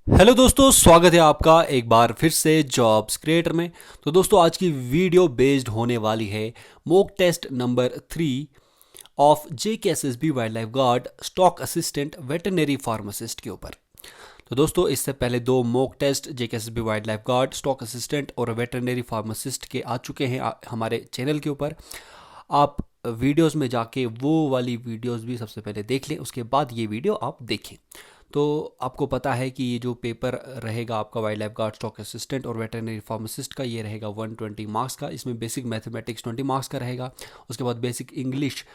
Hello दोस्तों, स्वागत है आपका एक बार फिर से जॉब्स क्रिएटर में। तो दोस्तों, आज की वीडियो बेस्ड होने वाली है mock test number 3 of JKSSB wildlife guard stock assistant veterinary pharmacist के ऊपर। तो दोस्तों, इससे पहले दो mock test JKSSB wildlife guard stock assistant और वेटरनरी फार्मासिस्ट के आ चुके हैं हमारे चैनल के ऊपर। आप वीडियोस में जाके वो वाली वीडियोस भी सबसे पहले देख लें, उसके बाद ये वीडियो आप देखें। तो आपको पता है कि ये जो पेपर रहेगा आपका wild life guard stock assistant और वेटरनरी फार्मासिस्ट का, ये रहेगा 120 मार्क्स का। इसमें बेसिक मैथमेटिक्स 20 मार्क्स का रहेगा। उसके बाद बेसिक इंग्लिश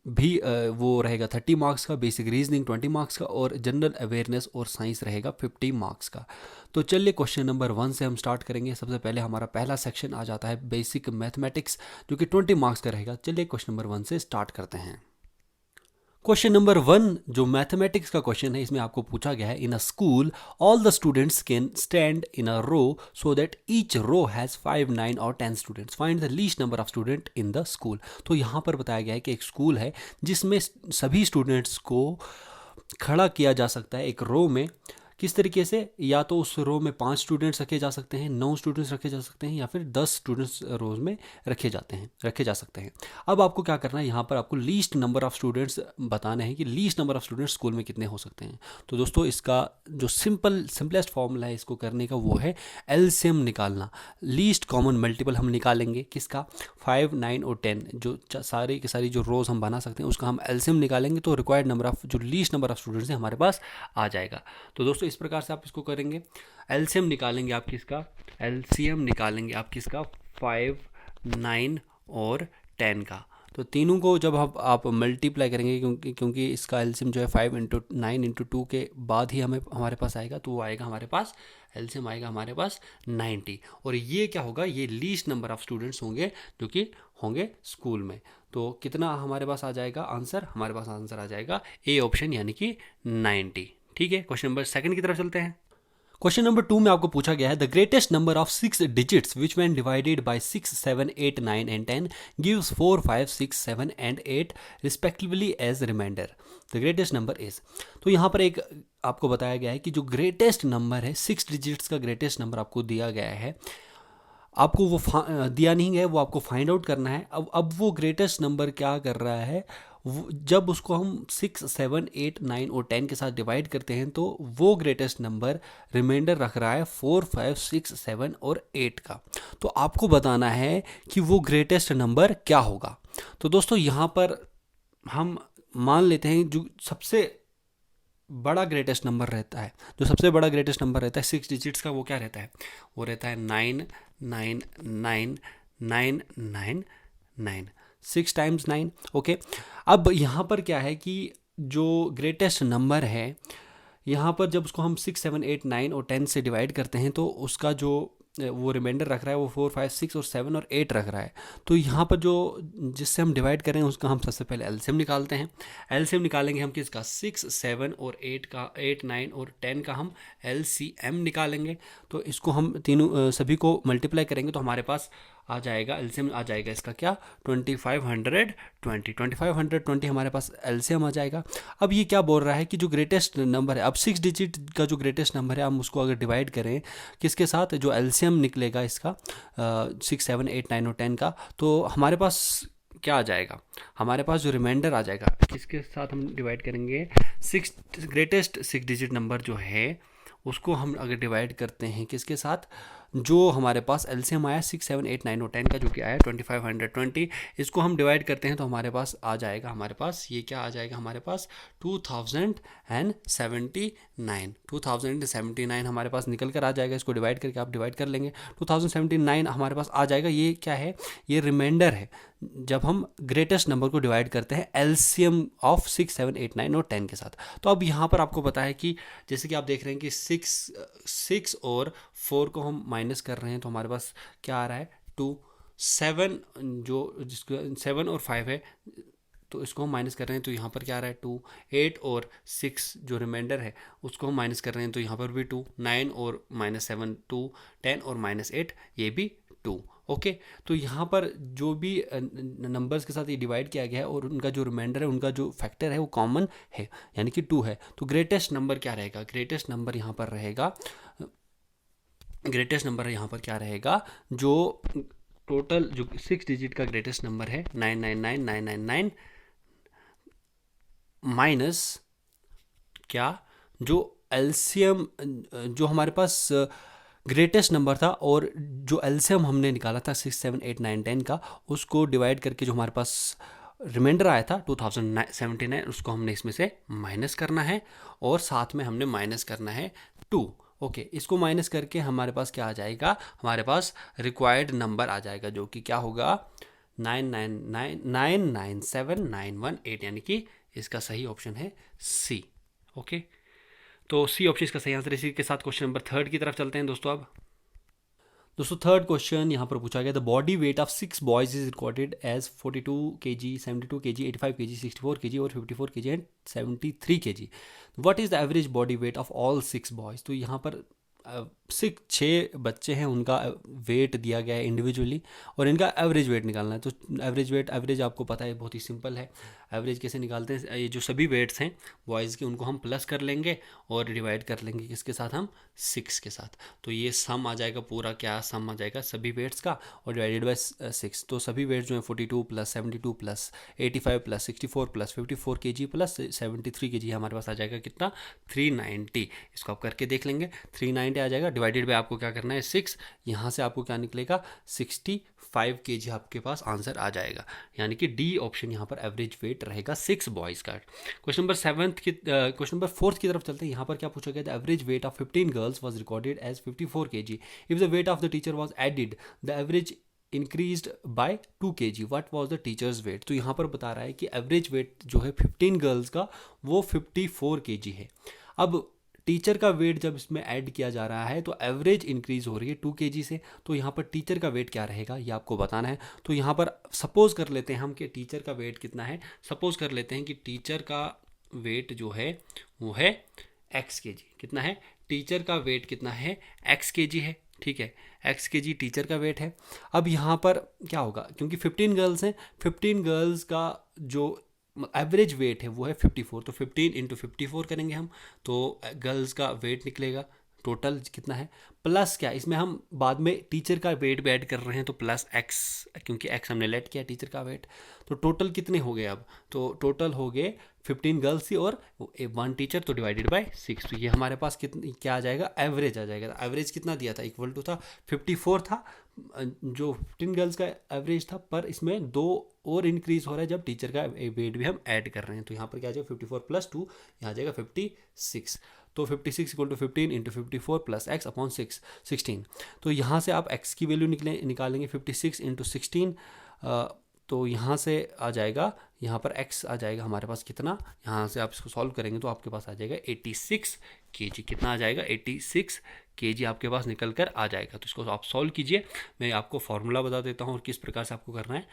भी वो रहेगा 30 मार्क्स का, बेसिक रीजनिंग 20 मार्क्स का, और जनरल अवेयरनेस और साइंस रहेगा 50 मार्क्स का। तो चलिए क्वेश्चन नंबर 1 से हम स्टार्ट करेंगे। सबसे पहले हमारा पहला सेक्शन आ जाता है बेसिक मैथमेटिक्स, जो कि 20 मार्क्स का रहेगा। चलिए क्वेश्चन नंबर 1 से स्टार्ट करते हैं। क्वेश्चन नंबर 1 जो मैथमेटिक्स का क्वेश्चन है, इसमें आपको पूछा गया है, in a school all the students can stand in a row so that each row has 5, 9 और 10 students. Find the least number of student in the school. तो यहाँ पर बताया गया है कि एक स्कूल है जिसमें सभी स्टूडेंट्स को खड़ा किया जा सकता है एक रो में। किस तरीके से? या तो उस रो में 5 स्टूडेंट्स रखे जा सकते हैं, 9 स्टूडेंट्स रखे जा सकते हैं, या फिर 10 स्टूडेंट्स रोज में रखे जा सकते हैं। अब आपको क्या करना है, यहाँ पर आपको लीस्ट नंबर ऑफ स्टूडेंट्स बताने हैं कि least number of students school में कितने हो सकते हैं। तो दोस्तों, इसका जो सिंपलेस्ट फॉर्मूला है इसको करने का, वो है एलसीएम निकालना। लीस्ट कॉमन मल्टीपल हम निकालेंगे किसका? 5, 9 और 10, जो सारी की सारी जो रोज हम बना सकते हैं उसका हम एलसीएम निकालेंगे। तो रिक्वायर्ड नंबर ऑफ जो लीस्ट नंबर ऑफ स्टूडेंट्स है हमारे पास आ जाएगा। तो दोस्तों, इस प्रकार से आप इसको करेंगे। एलसीएम निकालेंगे आप किसका? एलसीएम निकालेंगे आप किसका? 5, 9 और 10 का। तो तीनों को जब आप मल्टीप्लाई करेंगे, क्योंकि इसका एलसीएम जो है 5 इंटू 9 इंटू 2 के बाद ही हमारे पास आएगा, तो वो आएगा हमारे पास, एलसीएम आएगा हमारे पास 90। और ये क्या होगा? ये लीस्ट नंबर ऑफ स्टूडेंट्स होंगे जो कि होंगे स्कूल में। तो कितना हमारे पास आ जाएगा आंसर? हमारे पास आंसर आ जाएगा ए ऑप्शन, यानी कि 90। ठीक है, क्वेश्चन नंबर 2 की तरफ चलते हैं। क्वेश्चन नंबर 2 में आपको पूछा गया है, the greatest number of 6 digits which can divided by 6, 7, 8, 9 and 10 gives 4, 5, 6, 7 and 8 respectively as remainder. The greatest number is. तो यहाँ पर एक आपको बताया गया है कि जो ग्रेटेस्ट नंबर है, 6 डिजिट्स का ग्रेटेस्ट नंबर आपको दिया गया है। आपको वो दिया नहीं है, वो आपको फाइंड आउट करना है। अब वो ग्रेटेस्ट नंबर क्या कर रहा है, जब उसको हम 6, 7, 8, 9 और 10 के साथ डिवाइड करते हैं, तो वो ग्रेटेस्ट नंबर रिमाइंडर रख रहा है 4, 5, 6, 7 और 8 का। तो आपको बताना है कि वो ग्रेटेस्ट नंबर क्या होगा। तो दोस्तों, यहाँ पर हम मान लेते हैं जो सबसे बड़ा ग्रेटेस्ट नंबर रहता है, जो सबसे बड़ा ग्रेटेस्ट नंबर रहता है 6 डिजिट्स का, वो क्या रहता है? वो रहता है 9, 9, 9, 9, 9, 9, 6 टाइम्स 9। ओके, अब यहाँ पर क्या है कि जो ग्रेटेस्ट नंबर है, यहाँ पर जब उसको हम 6, 7, 8, 9 और 10 से डिवाइड करते हैं, तो उसका जो वो रिमाइंडर रख रहा है वो 4, 5, 6 और 7 और 8 रख रहा है। तो यहाँ पर जो जिससे हम डिवाइड करें उसका हम सबसे पहले एलसीएम निकालते हैं। एलसीएम निकालेंगे हम किसका? 6, 7 और 8 का, 8, 9 और 10 का हम एलसीएम निकालेंगे। तो इसको हम तीनों सभी को मल्टीप्लाई करेंगे, तो हमारे पास आ जाएगा एलसीएम, आ जाएगा इसका क्या? 2520 हमारे पास एलसीएम आ जाएगा। अब ये क्या बोल रहा है कि जो ग्रेटेस्ट नंबर है, अब 6 डिजिट का जो ग्रेटेस्ट नंबर है, हम उसको अगर डिवाइड करें किसके साथ, जो एलसीएम निकलेगा इसका 6, 7, 8, 9 और 10 का, तो हमारे पास क्या आ जाएगा? हमारे पास जो रिमाइंडर आ जाएगा, किसके साथ हम डिवाइड करेंगे? 6 ग्रेटेस्ट 6 डिजिट नंबर जो है उसको हम अगर डिवाइड करते हैं किसके साथ, जो हमारे पास एलसीएम आया 6, 7, 8, 9 और 10 का, जो कि आया 2520, इसको हम डिवाइड करते हैं तो हमारे पास आ जाएगा, हमारे पास ये क्या आ जाएगा? हमारे पास 2079 हमारे पास निकल कर आ जाएगा। इसको डिवाइड करके आप डिवाइड कर लेंगे, 2079 हमारे पास आ जाएगा। ये क्या है? ये रिमाइंडर है जब हम ग्रेटेस्ट नंबर को डिवाइड करते हैं एलसीएम ऑफ 6, 7, 8, 9 और 10 के साथ। तो अब यहाँ पर आपको पता है कि जैसे कि आप देख रहे हैं कि 6 और 4 को हम माइनस कर रहे हैं, तो हमारे पास क्या आ रहा है? 2, 7 जो जिसको 7 और 5 है, तो इसको हम माइनस कर रहे हैं, तो यहाँ पर क्या आ रहा है? 2, 8 और 6 जो रिमाइंडर है उसको हम माइनस कर रहे हैं, तो यहाँ पर भी 2, 9 और -7 2, 10 और -8 ये भी 2। ओके तो यहाँ पर जो भी नंबर्स के साथ ये डिवाइड किया गया है और उनका जो रिमाइंडर है, उनका जो फैक्टर है वो कॉमन है, यानी कि 2 है। तो ग्रेटेस्ट नंबर क्या रहेगा? ग्रेटेस्ट नंबर यहाँ पर रहेगा, ग्रेटेस्ट नंबर यहाँ पर क्या रहेगा, जो टोटल जो 6 डिजिट का ग्रेटेस्ट नंबर है 999999 माइनस क्या, जो एलसीएम जो हमारे पास ग्रेटेस्ट नंबर था और जो एलसीएम हमने निकाला था 6 7 8 9 10 का, उसको डिवाइड करके जो हमारे पास रिमाइंडर आया था 2079, उसको हमने इसमें से माइनस करना है और साथ में हमने माइनस करना है 2। ओके इसको माइनस करके हमारे पास क्या आ जाएगा, हमारे पास रिक्वायर्ड नंबर आ जाएगा जो कि क्या होगा 99799791 यानी कि इसका सही ऑप्शन है सी। ओके तो सी ऑप्शन इसका सही आंसर। इसी के साथ क्वेश्चन नंबर 3 की तरफ चलते हैं दोस्तों। अब दोस्तों थर्ड क्वेश्चन यहाँ पर पूछा गया, the body weight of 6 boys is recorded as 42 kg, 72 kg, 85 kg, 64 kg और 54 kg and 73 kg। What is the average body weight of all 6 boys? तो यहाँ पर 6 बच्चे हैं, उनका वेट दिया गया है इंडिविजुअली और इनका एवरेज वेट निकालना है। तो एवरेज आपको पता है बहुत ही सिंपल है। एवरेज कैसे निकालते हैं, ये जो सभी वेट्स हैं बॉयज़ के उनको हम प्लस कर लेंगे और डिवाइड कर लेंगे किसके साथ, हम 6 के साथ। तो ये सम आ जाएगा, पूरा क्या सम आ जाएगा सभी वेट्स का और डिवाइडेड बाय 6। तो सभी वेट्स जो हैं 42 plus 72 plus 85 plus 64 plus 54 kg plus 73 kg हमारे पास आ जाएगा कितना, 390। इसको आप करके देख लेंगे, 390 आ जाएगा। डिवाइडेड बाय आपको क्या करना है 6, यहाँ से आपको क्या निकलेगा 65 kg आपके पास आंसर आ जाएगा, यानी कि डी ऑप्शन यहाँ पर एवरेज वेट रहेगा 6 बॉयज़ का। क्वेश्चन नंबर 4 की तरफ चलते हैं। यहाँ पर क्या पूछा गया, the average weight of 15 girls was recorded as 54 kg। If the weight of the teacher was added the average increased by 2 kg, what was the teacher's weight? तो यहाँ पर बता रहा है कि एवरेज वेट जो है 15 गर्ल्स का वो 54 kg है। अब टीचर का वेट जब इसमें ऐड किया जा रहा है तो एवरेज इंक्रीज हो रही है 2 kg से, तो यहाँ पर टीचर का वेट क्या रहेगा ये आपको बताना है। तो यहाँ पर सपोज कर लेते हैं हम कि टीचर का वेट कितना है, सपोज कर लेते हैं कि टीचर का वेट जो है वो है x kg। कितना है टीचर का वेट, कितना है x kg है, ठीक है x kg टीचर का वेट है। अब यहाँ पर क्या होगा, क्योंकि 15 गर्ल्स हैं, 15 गर्ल्स का जो एवरेज वेट है वो है 54, तो 15 इंटू 54 करेंगे हम तो गर्ल्स का वेट निकलेगा टोटल कितना है, प्लस क्या इसमें हम बाद में टीचर का वेट भी ऐड कर रहे हैं तो प्लस x, क्योंकि x हमने लेट किया टीचर का वेट। तो टोटल कितने हो गए अब, तो टोटल हो गए 15 गर्ल्स थी और 1 टीचर, तो डिवाइडेड बाय 6। तो ये हमारे पास कितनी क्या आ जाएगा, एवरेज आ जाएगा। एवरेज कितना दिया था, इक्वल टू था 54 था जो 15 गर्ल्स का एवरेज था, पर इसमें 2 और इंक्रीज हो रहा है जब टीचर का वेट भी हम ऐड कर रहे हैं। तो यहाँ पर क्या आ जाएगा 54 प्लस 2, यहाँ आ जाएगा 56। तो 56 equal to 15 into 54 plus X upon 16। तो यहाँ से आप x की वैल्यू निकालेंगे 56 इंटू 16, तो यहाँ से आ जाएगा, यहाँ पर x आ जाएगा हमारे पास कितना, यहाँ से आप इसको सॉल्व करेंगे तो आपके पास आ जाएगा 86 kg। कितना आ जाएगा 86 kg आपके पास निकल कर आ जाएगा। तो इसको आप सॉल्व कीजिए, मैं आपको फॉर्मूला बता देता हूँ और किस प्रकार से आपको करना है।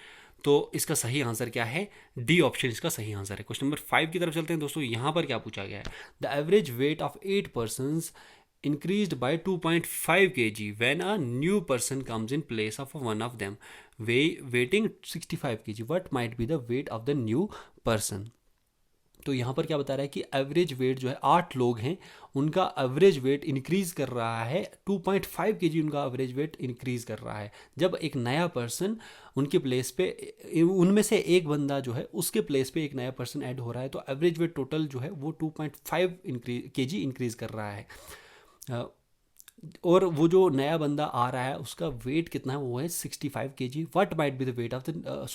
तो इसका सही आंसर क्या है, डी ऑप्शन इसका सही आंसर है। क्वेश्चन नंबर 5 की तरफ चलते हैं दोस्तों। यहाँ पर क्या पूछा गया है, the average weight of 8 persons increased by 2.5 kg when a new person comes in place of one of them weighing 65 kg. What might be the weight of the new person? तो यहाँ पर क्या बता रहा है कि एवरेज वेट जो है 8 लोग हैं, उनका एवरेज वेट इंक्रीज कर रहा है 2.5 kg, उनका एवरेज वेट इंक्रीज कर रहा है जब एक नया पर्सन उनके प्लेस पे, उनमें से एक बंदा जो है उसके प्लेस पे एक नया पर्सन ऐड हो रहा है, तो एवरेज वेट टोटल जो है वो 2.5 kg इंक्रीज कर रहा है। और वो जो नया बंदा आ रहा है उसका वेट कितना है, वो है 65 kg। What might be the weight of the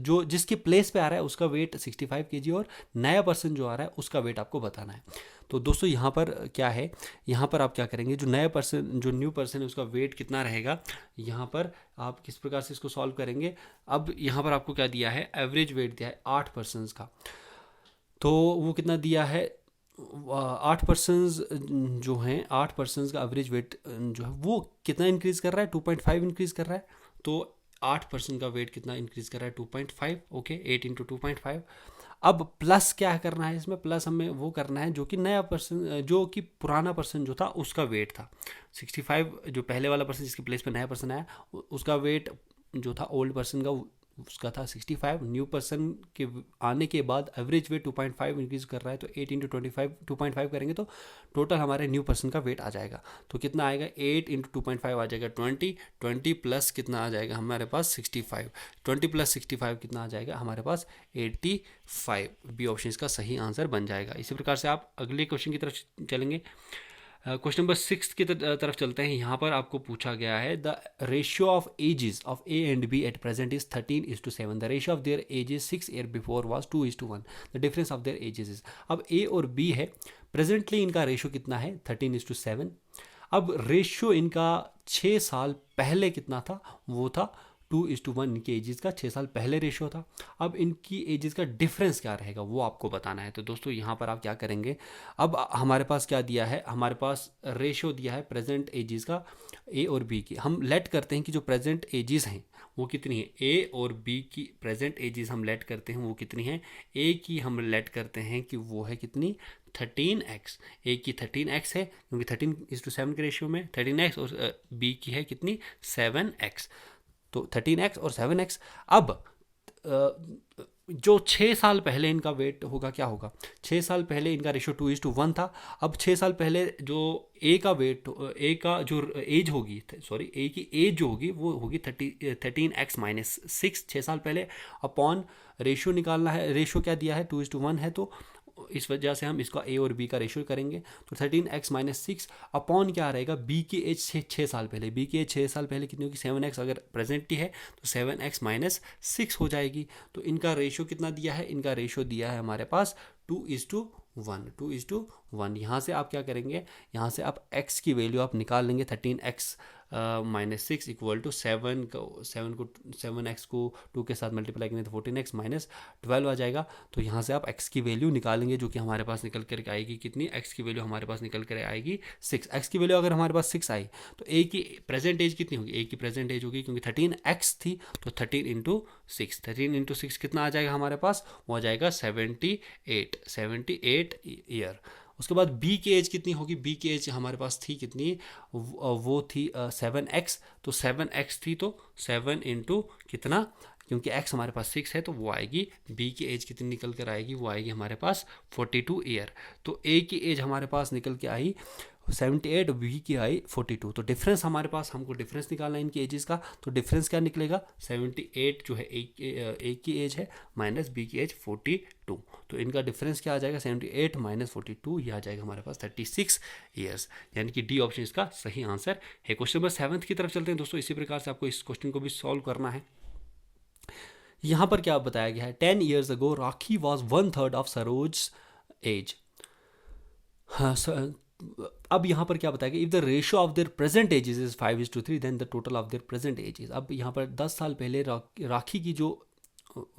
जो जिसके प्लेस पे आ रहा है उसका वेट 65 kg और नया पर्सन जो आ रहा है उसका वेट आपको बताना है। तो दोस्तों यहाँ पर क्या है, यहाँ पर आप क्या करेंगे, जो नया पर्सन, जो न्यू पर्सन है उसका वेट कितना रहेगा, यहाँ पर आप किस प्रकार से इसको सॉल्व करेंगे। अब यहाँ पर आपको क्या दिया है, एवरेज वेट दिया है 8 पर्सन का, तो वो कितना दिया है 8 पर्सन्स जो हैं, 8 पर्सन्स का एवरेज वेट जो है वो कितना इंक्रीज़ कर रहा है, 2.5 इंक्रीज़ कर रहा है। तो 8 पर्सन का वेट कितना इंक्रीज़ कर रहा है 2.5, ओके 8 इंटू 2.5। अब प्लस क्या करना है इसमें, प्लस हमें वो करना है जो कि नया पर्सन, जो कि पुराना पर्सन जो था उसका वेट था 65, जो पहले वाला पर्सन जिसके प्लेस पे नया पर्सन आया उसका वेट जो था ओल्ड पर्सन का उसका था 65, न्यू पर्सन के आने के बाद एवरेज वेट 2.5 इंक्रीज कर रहा है, तो 8 इंटू 25 2.5 करेंगे तो टोटल हमारे न्यू पर्सन का वेट आ जाएगा। तो कितना आएगा, 8 इंटू 2.5 आ जाएगा 20 प्लस कितना आ जाएगा हमारे पास 65, 20 प्लस 65 कितना आ जाएगा हमारे पास 85। बी ऑप्शन इसका सही आंसर बन जाएगा। इसी प्रकार से आप अगले क्वेश्चन की तरफ चलेंगे। क्वेश्चन नंबर 6 की तरफ चलते हैं। यहाँ पर आपको पूछा गया है the ratio of ages of A and B at present is 13:7। The ratio of their ages 6 year before was 2:1। The difference of their ages is. अब ए और बी है, प्रेजेंटली इनका रेशियो कितना है 13:7। अब रेशियो इनका 6 साल पहले कितना था, वो था 2:1। इनके एजेस का 6 साल पहले रेशियो था। अब इनकी एजेस का डिफरेंस क्या रहेगा वो आपको बताना है। तो दोस्तों यहाँ पर आप क्या करेंगे, अब हमारे पास क्या दिया है, हमारे पास रेशियो दिया है प्रेजेंट एजेस का ए और बी की। हम लेट करते हैं कि जो प्रेजेंट एजेस हैं वो कितनी है, ए और बी की प्रेजेंट एजेस हम लेट करते हैं वो कितनी है। ए की हम लेट करते हैं कि वो है कितनी 13x। ए की 13x है क्योंकि 13:7 के रेशियो में 13x, और बी की है कितनी 7x। तो 13x और 7x। अब जो 6 साल पहले इनका वेट होगा क्या होगा, 6 साल पहले इनका रेशियो 2:1 था। अब 6 साल पहले जो ए का वेट, ए का जो एज होगी, सॉरी ए की एज जो होगी वो होगी 13x-6 6 साल पहले अपॉन रेशियो निकालना है। रेशियो क्या दिया है 2:1 है, तो इस वजह से हम इसका ए और बी का रेशियो करेंगे। तो 13x-6 अपॉन क्या रहेगा, बी की एज 6 साल पहले, बी की एज 6 साल पहले कितनी होगी 7x, अगर प्रेजेंट ही है तो 7x-6 हो जाएगी। तो इनका रेशियो कितना दिया है, इनका रेशियो दिया है हमारे पास 2:1। यहाँ से आप क्या करेंगे, यहाँ से आप x की वैल्यू आप निकाल लेंगे। 13x-6 इक्वल टू 7x को 2 के साथ मल्टीप्लाई करेंगे तो 14x-12 आ जाएगा। तो यहाँ से आप x की वैल्यू निकालेंगे जो कि हमारे पास निकल कर आएगी कितनी, x की वैल्यू हमारे पास निकल कर आएगी 6। x की वैल्यू अगर हमारे पास 6 आई तो a की प्रेजेंट एज कितनी होगी, a की प्रेजेंट एज होगी क्योंकि 13x थी तो 13 × 6 कितना आ जाएगा हमारे पास, वो आ जाएगा 78 ईयर। उसके बाद बी की एज कितनी होगी, बी की एज हमारे पास थी कितनी, वो थी 7x। तो 7x थी तो 7 इंटू कितना, क्योंकि x हमारे पास 6 है तो वो आएगी, बी की एज कितनी निकल कर आएगी, वो आएगी हमारे पास 42 ईयर। तो ए की एज हमारे पास निकल के आई 78, बी की आई 42। तो डिफरेंस हमारे पास, हमको डिफरेंस निकालना है इनकी एजेस का। तो डिफरेंस क्या निकलेगा, 78 जो है ए की एज है माइनस बी की एज 42। तो इनका डिफरेंस क्या आ जाएगा 78 - 42, यह आ जाएगा हमारे पास 36 ईयर्स। यानी कि डी ऑप्शन इसका सही आंसर है। क्वेश्चन नंबर 7 की तरफ चलते हैं दोस्तों। इसी प्रकार से आपको इस क्वेश्चन को भी सॉल्व करना है। यहाँ पर क्या बताया गया है, 10 years ago Rakhi was 1/3 of Saroj age. हाँ, अब यहाँ पर क्या बताया गया, if the ratio of their present ages is 5:3 then the total of their present ages. अब यहाँ पर 10 साल पहले राखी की जो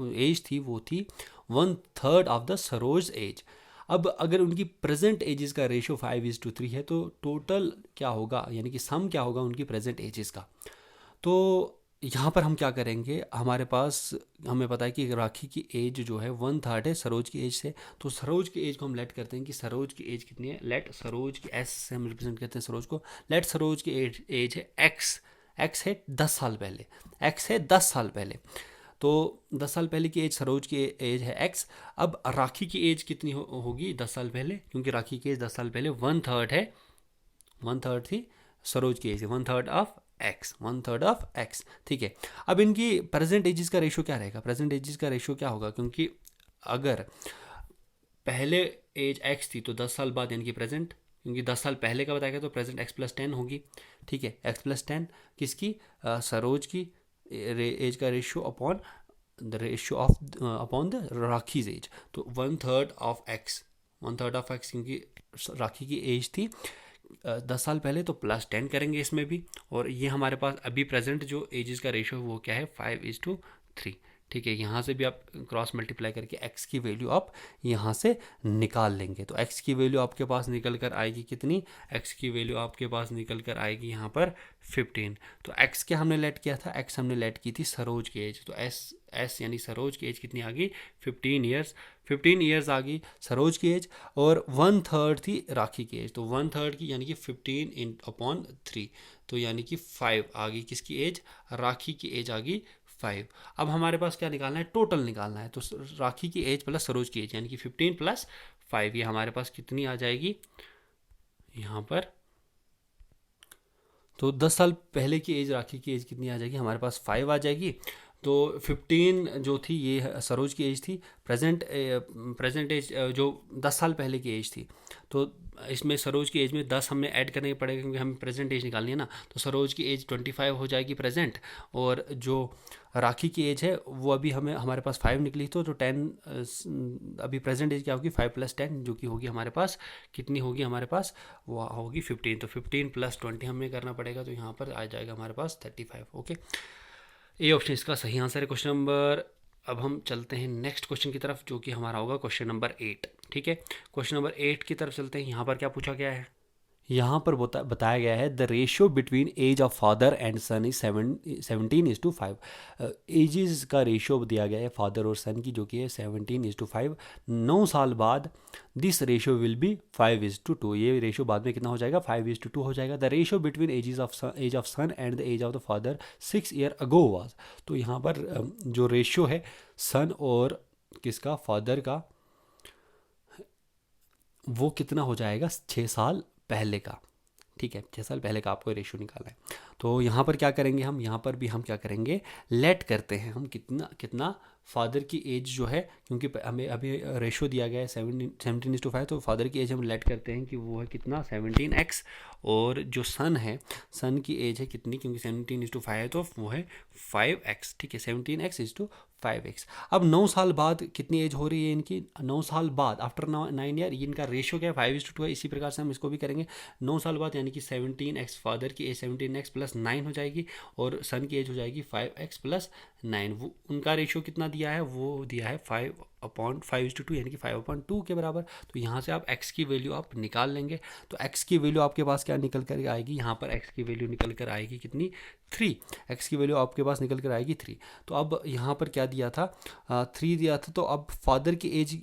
एज थी वो थी 1/3 ऑफ द सरोज एज। अब अगर उनकी प्रेजेंट एजेस का रेशियो 5:3 है तो टोटल क्या होगा, यानी कि सम क्या होगा उनकी प्रेजेंट एजेस का। तो यहाँ पर हम क्या करेंगे, हमारे पास हमें पता है कि राखी की एज जो है 1/3 है सरोज की एज से। तो सरोज की एज को हम लेट करते हैं कि सरोज की एज कितनी है, लेट सरोज की एस से हम रिप्रेजेंट करते हैं सरोज को। लेट सरोज की एज है एक्स है 10 साल पहले, एक्स है 10 साल पहले। तो 10 साल पहले की एज सरोज की एज है एक्स। अब राखी की एज कितनी होगी 10 साल पहले, क्योंकि राखी की एज 10 साल पहले 1/3 है, 1/3 थी सरोज की age, 1/3 of x, 1/3 of x. ठीक है, अब इनकी प्रेजेंट एजेस का रेशियो क्या रहेगा, प्रेजेंट एजेस का रेशियो क्या होगा, क्योंकि अगर पहले एज एक्स थी तो 10 साल बाद यानी कि प्रेजेंट, क्योंकि 10 साल पहले का बताया गया तो प्रेजेंट x + 10 होगी। ठीक है, x + 10 किसकी, सरोज की एज का ratio upon the ratio of upon the Rakhi's age. तो 1/3 ऑफ एक्स, 1/3 ऑफ एक्स क्योंकि राखी की एज थी 10 साल पहले तो +10 करेंगे इसमें भी। और ये हमारे पास अभी प्रेजेंट जो एजेस का रेशियो है वो क्या है 5:3। ठीक है, यहाँ से भी आप क्रॉस मल्टीप्लाई करके x की वैल्यू आप यहाँ से निकाल लेंगे। तो x की वैल्यू आपके पास निकल कर आएगी कितनी, x की वैल्यू आपके पास निकल कर आएगी यहाँ पर 15। तो x क्या हमने लेट किया था, x हमने लेट की थी सरोज की एज। तो एस यानी सरोज की एज कितनी आ गई 15 ईयर्स, 15 ईयर्स आ गई सरोज की एज, और 1/3 थी राखी की एज। तो 1/3 की यानी कि 15/3, तो यानी कि 5 आ गई किसकी एज, राखी की एज आ गई 5। अब हमारे पास क्या निकालना है, टोटल निकालना है। तो राखी की एज प्लस सरोज की एज यानी कि 15 + 5, ये हमारे पास कितनी आ जाएगी यहाँ पर। तो 10 साल पहले की एज, राखी की एज कितनी आ जाएगी हमारे पास 5 आ जाएगी। तो 15 जो थी ये सरोज की एज थी, प्रेजेंट एज जो 10 साल पहले की एज थी। तो इसमें सरोज की एज में 10 हमें ऐड करने पड़ेगा क्योंकि हमें प्रेजेंट एज निकालनी है ना। तो सरोज की एज 25 हो जाएगी प्रेजेंट, और जो राखी की एज है वो अभी हमें हमारे पास 5 निकली, तो 10 अभी प्रेजेंट एज क्या होगी 5 + 10 जो कि होगी हमारे पास कितनी होगी हमारे पास, वो होगी 15। तो 15 + 20 हमें करना पड़ेगा, तो यहाँ पर आ जाएगा हमारे पास 35। ओके, ए ऑप्शन इसका सही आंसर है क्वेश्चन नंबर। अब हम चलते हैं नेक्स्ट क्वेश्चन की तरफ जो कि हमारा होगा क्वेश्चन नंबर 8। ठीक है, क्वेश्चन नंबर 8 की तरफ चलते हैं। यहाँ पर क्या पूछा गया है, यहाँ पर बताया गया है the ratio between age of father and son is 17:5। Ages का रेशियो दिया गया है फादर और सन की जो कि है 17:5। 9 साल बाद दिस रेशियो विल बी 5:2। ये रेशियो बाद में कितना हो जाएगा 5:2 हो जाएगा। The ratio between age of son and the age of the father 6 year ago was. तो यहाँ पर जो रेशियो है सन और किसका, फादर का, वो कितना हो जाएगा 6 साल पहले का। ठीक है, 6 साल पहले का आपको रेशियो निकालना है। तो यहाँ पर क्या करेंगे हम, यहाँ पर भी हम क्या करेंगे, लेट करते हैं हम कितना कितना फादर की एज जो है, क्योंकि हमें अभी रेशियो दिया गया है 17:5। तो फादर की एज हम लेट करते हैं कि वो है कितना 17x, और जो सन है, सन की एज है कितनी, क्योंकि 17:5 है तो वो है 5x। ठीक है, 17x:5x। अब 9 साल बाद कितनी एज हो रही है इनकी, 9 साल बाद आफ्टर 9 ईयर, इनका रेशियो क्या है 5:2 है। इसी प्रकार से हम इसको भी करेंगे 9 साल बाद, यानी कि 17x, फादर की एज 17x + 9 हो जाएगी, और सन की एज हो जाएगी 5x + 9। वो उनका रेशियो कितना दिया है, वो दिया है 5/5:2 यानी कि 5/2 के बराबर। तो यहाँ से आप x की वैल्यू आप निकाल लेंगे। तो x की वैल्यू आपके पास क्या निकल कर आएगी, यहाँ पर x की वैल्यू निकल कर आएगी कितनी 3। x की वैल्यू आपके पास निकल कर आएगी 3। तो अब यहाँ पर क्या दिया था 3 दिया था। तो अब फादर की एज,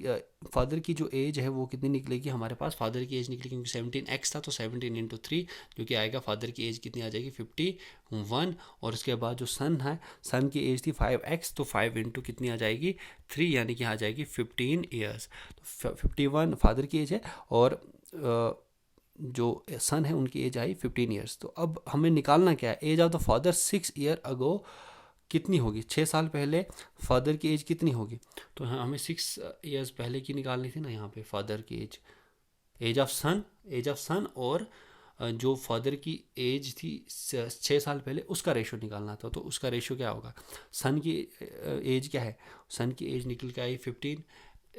फादर की जो एज है वो कितनी निकलेगी हमारे पास, फादर की एज निकलेगी क्योंकि 17x था, तो 17 × 3 जो कि आएगा, फादर की एज कितनी आ जाएगी 51। और उसके बाद जो सन है, सन की एज थी 5x, तो 5 × कितनी आ जाएगी 3, यानी कि आ जाएगी 15 ईयर्स। तो 51 फादर की एज है, और जो सन है उनकी एज आई 15 ईयर्स। तो अब हमें निकालना क्या है, age of the father 6 year ago कितनी होगी, 6 साल पहले फादर की एज कितनी होगी। तो हमें 6 ईयर्स पहले की निकालनी थी ना, यहाँ पे फादर की एज, एज ऑफ सन और जो फादर की एज थी 6 साल पहले, उसका रेशियो निकालना था। तो उसका रेशियो क्या होगा, सन की एज क्या है, सन की एज निकल के आई 15,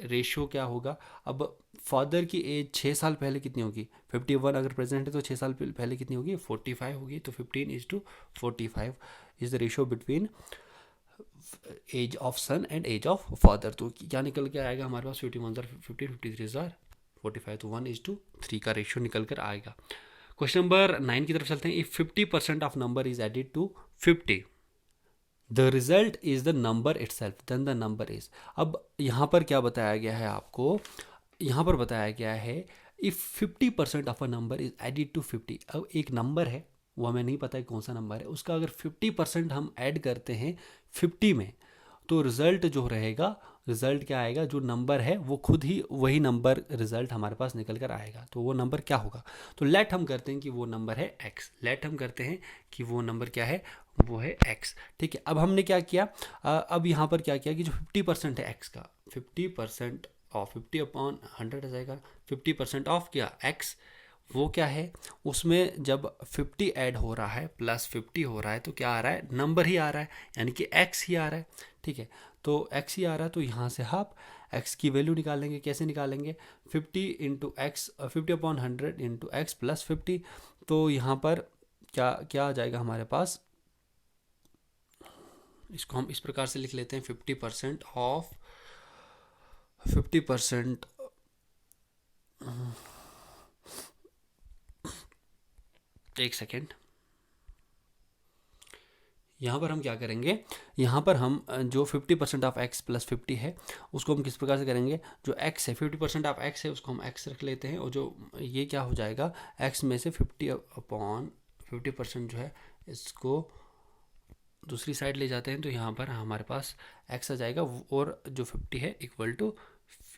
रेशियो क्या होगा। अब फादर की एज 6 साल पहले कितनी होगी 51, अगर प्रेजेंट है तो 6 साल पहले कितनी होगी 45 होगी। तो 15:45 is the ratio between age of son and age of father. तो क्या निकल के आएगा हमारे पास 51 15 53 45, तो 1:3 का रेशियो निकल कर आएगा। क्वेश्चन नंबर 9 की तरफ चलते हैं। If 50% of number is added to 50, the result is the number itself, then the number is. अब यहाँ पर क्या बताया गया है आपको, यहाँ पर बताया गया है if 50% of a number is added to 50। अब एक नंबर है, वो हमें नहीं पता है कौन सा नंबर है, उसका अगर 50% हम ऐड करते हैं 50 में, तो रिजल्ट जो रहेगा, रिजल्ट क्या आएगा, जो नंबर है वो खुद ही वही नंबर रिजल्ट हमारे पास निकल कर आएगा। तो वो नंबर क्या होगा, तो लेट हम करते हैं कि वो नंबर है x, लेट हम करते हैं कि वो नंबर क्या है, वो है x। ठीक है, अब हमने क्या किया, अब यहाँ पर क्या किया कि जो 50% है x का, 50% ऑफ 50/100 आ जाएगा, 50% ऑफ क्या x, वो क्या है, उसमें जब 50 ऐड हो रहा है प्लस 50 हो रहा है तो क्या आ रहा है, नंबर ही आ रहा है, यानी कि x ही आ रहा है। ठीक है, तो x ही आ रहा है, तो यहाँ से आप x की वैल्यू निकालेंगे। कैसे निकालेंगे, 50 × x, 50/100 × x + 50। तो यहाँ पर क्या क्या आ जाएगा हमारे पास, इसको हम इस प्रकार से लिख लेते हैं 50% ऑफ 50%, एक सेकेंड, यहाँ पर हम क्या करेंगे, यहाँ पर हम जो 50% ऑफ x प्लस 50 है उसको हम किस प्रकार से करेंगे, जो x है 50% ऑफ x है उसको हम x रख लेते हैं, और जो ये क्या हो जाएगा, x में से 50% जो है इसको दूसरी साइड ले जाते हैं, तो यहाँ पर हमारे पास x आ जाएगा, और जो 50 है इक्वल टू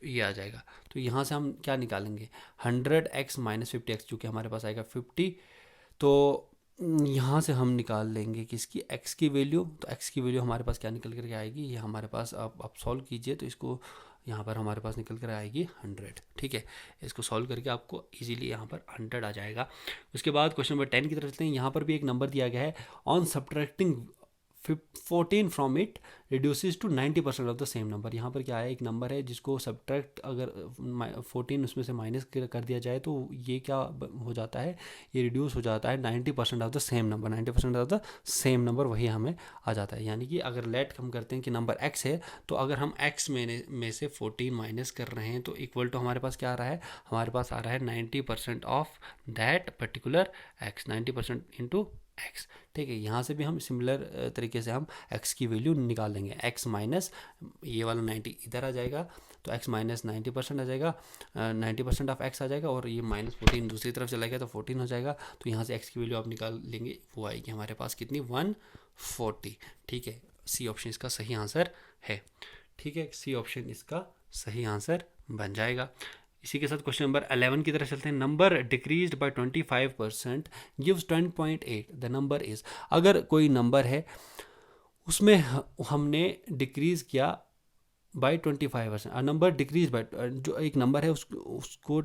ये आ जाएगा। तो यहाँ से हम क्या निकालेंगे, 100x माइनस 50x, जो कि हमारे पास आएगा 50। तो यहाँ से हम निकाल लेंगे किसकी, x की वैल्यू। तो x की वैल्यू हमारे पास क्या निकल कर आएगी, ये हमारे पास आप सॉल्व कीजिए तो इसको यहाँ पर हमारे पास निकल कर आएगी 100। ठीक है, इसको सॉल्व करके आपको इजीली यहाँ पर 100 आ जाएगा। उसके बाद क्वेश्चन नंबर 10 की तरफ चलते हैं। यहाँ पर भी एक नंबर दिया गया है, on subtracting 14 from it reduces to 90% of the same number. यहाँ पर क्या है, एक नंबर है जिसको सब्ट्रैक्ट अगर 14 उसमें से माइनस कर दिया जाए तो ये क्या हो जाता है, ये रिड्यूस हो जाता है 90% of the same number. 90% of the same number वही हमें आ जाता है। यानी कि अगर लेट हम करते हैं कि नंबर x है, तो अगर हम x में से 14 माइनस कर रहे हैं तो इक्वल टू हमारे पास क्या आ रहा है, हमारे पास आ रहा है 90% of that particular x, 90% into x। ठीक है, यहाँ से भी हम सिमिलर तरीके से हम x की वैल्यू निकाल लेंगे। x माइनस ये वाला 90 इधर आ जाएगा, तो x माइनस 90% आ जाएगा, 90% ऑफ x आ जाएगा, और ये माइनस 14 दूसरी तरफ चला गया तो 14 हो जाएगा। तो यहाँ से x की वैल्यू आप निकाल लेंगे, वो आएगी हमारे पास कितनी, 140। ठीक है, सी ऑप्शन इसका सही आंसर है। ठीक है, सी ऑप्शन इसका सही आंसर बन जाएगा। इसी के साथ क्वेश्चन नंबर 11 की तरफ चलते हैं। Number decreased bye 25% gives 10.8, the number is. अगर कोई नंबर है उसमें हमने डिक्रीज किया बाई 25%, नंबर डिक्रीज बाय, जो एक नंबर है उसको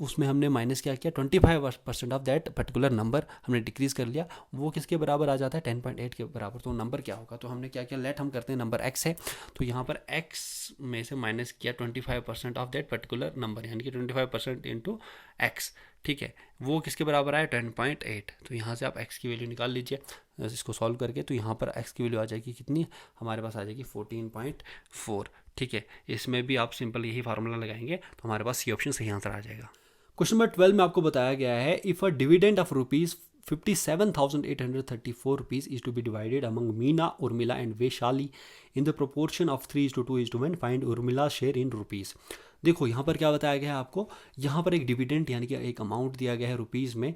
उसमें हमने माइनस क्या किया, 25% ऑफ दैट पर्टिकुलर नंबर हमने डिक्रीज कर लिया, वो किसके बराबर आ जाता है, 10.8 के बराबर। तो नंबर क्या होगा, तो हमने क्या किया, लेट हम करते हैं नंबर x है, तो यहाँ पर x में से माइनस किया 25% ऑफ दैट पर्टिकुलर नंबर, यानी कि 25% इंटू x। ठीक है, वो किसके बराबर आया, 10.8। तो यहाँ से आप x की वैल्यू निकाल लीजिए इसको सॉल्व करके, तो यहाँ पर x की वैल्यू आ जाएगी कितनी, हमारे पास आ जाएगी 14.4। ठीक है, इसमें भी आप सिंपल यही फार्मूला लगाएंगे तो हमारे पास सी ऑप्शन सही आंसर आ जाएगा। क्वेश्चन नंबर 12 में आपको बताया गया है, if a dividend of rupees 57,834 rupees is to be divided among Meena, Urmila and Vaishali in the proportion of 3:2:1, find Urmila's share in rupees। देखो यहाँ पर क्या बताया गया है आपको, यहाँ पर एक डिविडेंड यानी कि एक अमाउंट दिया गया है रुपीज़ में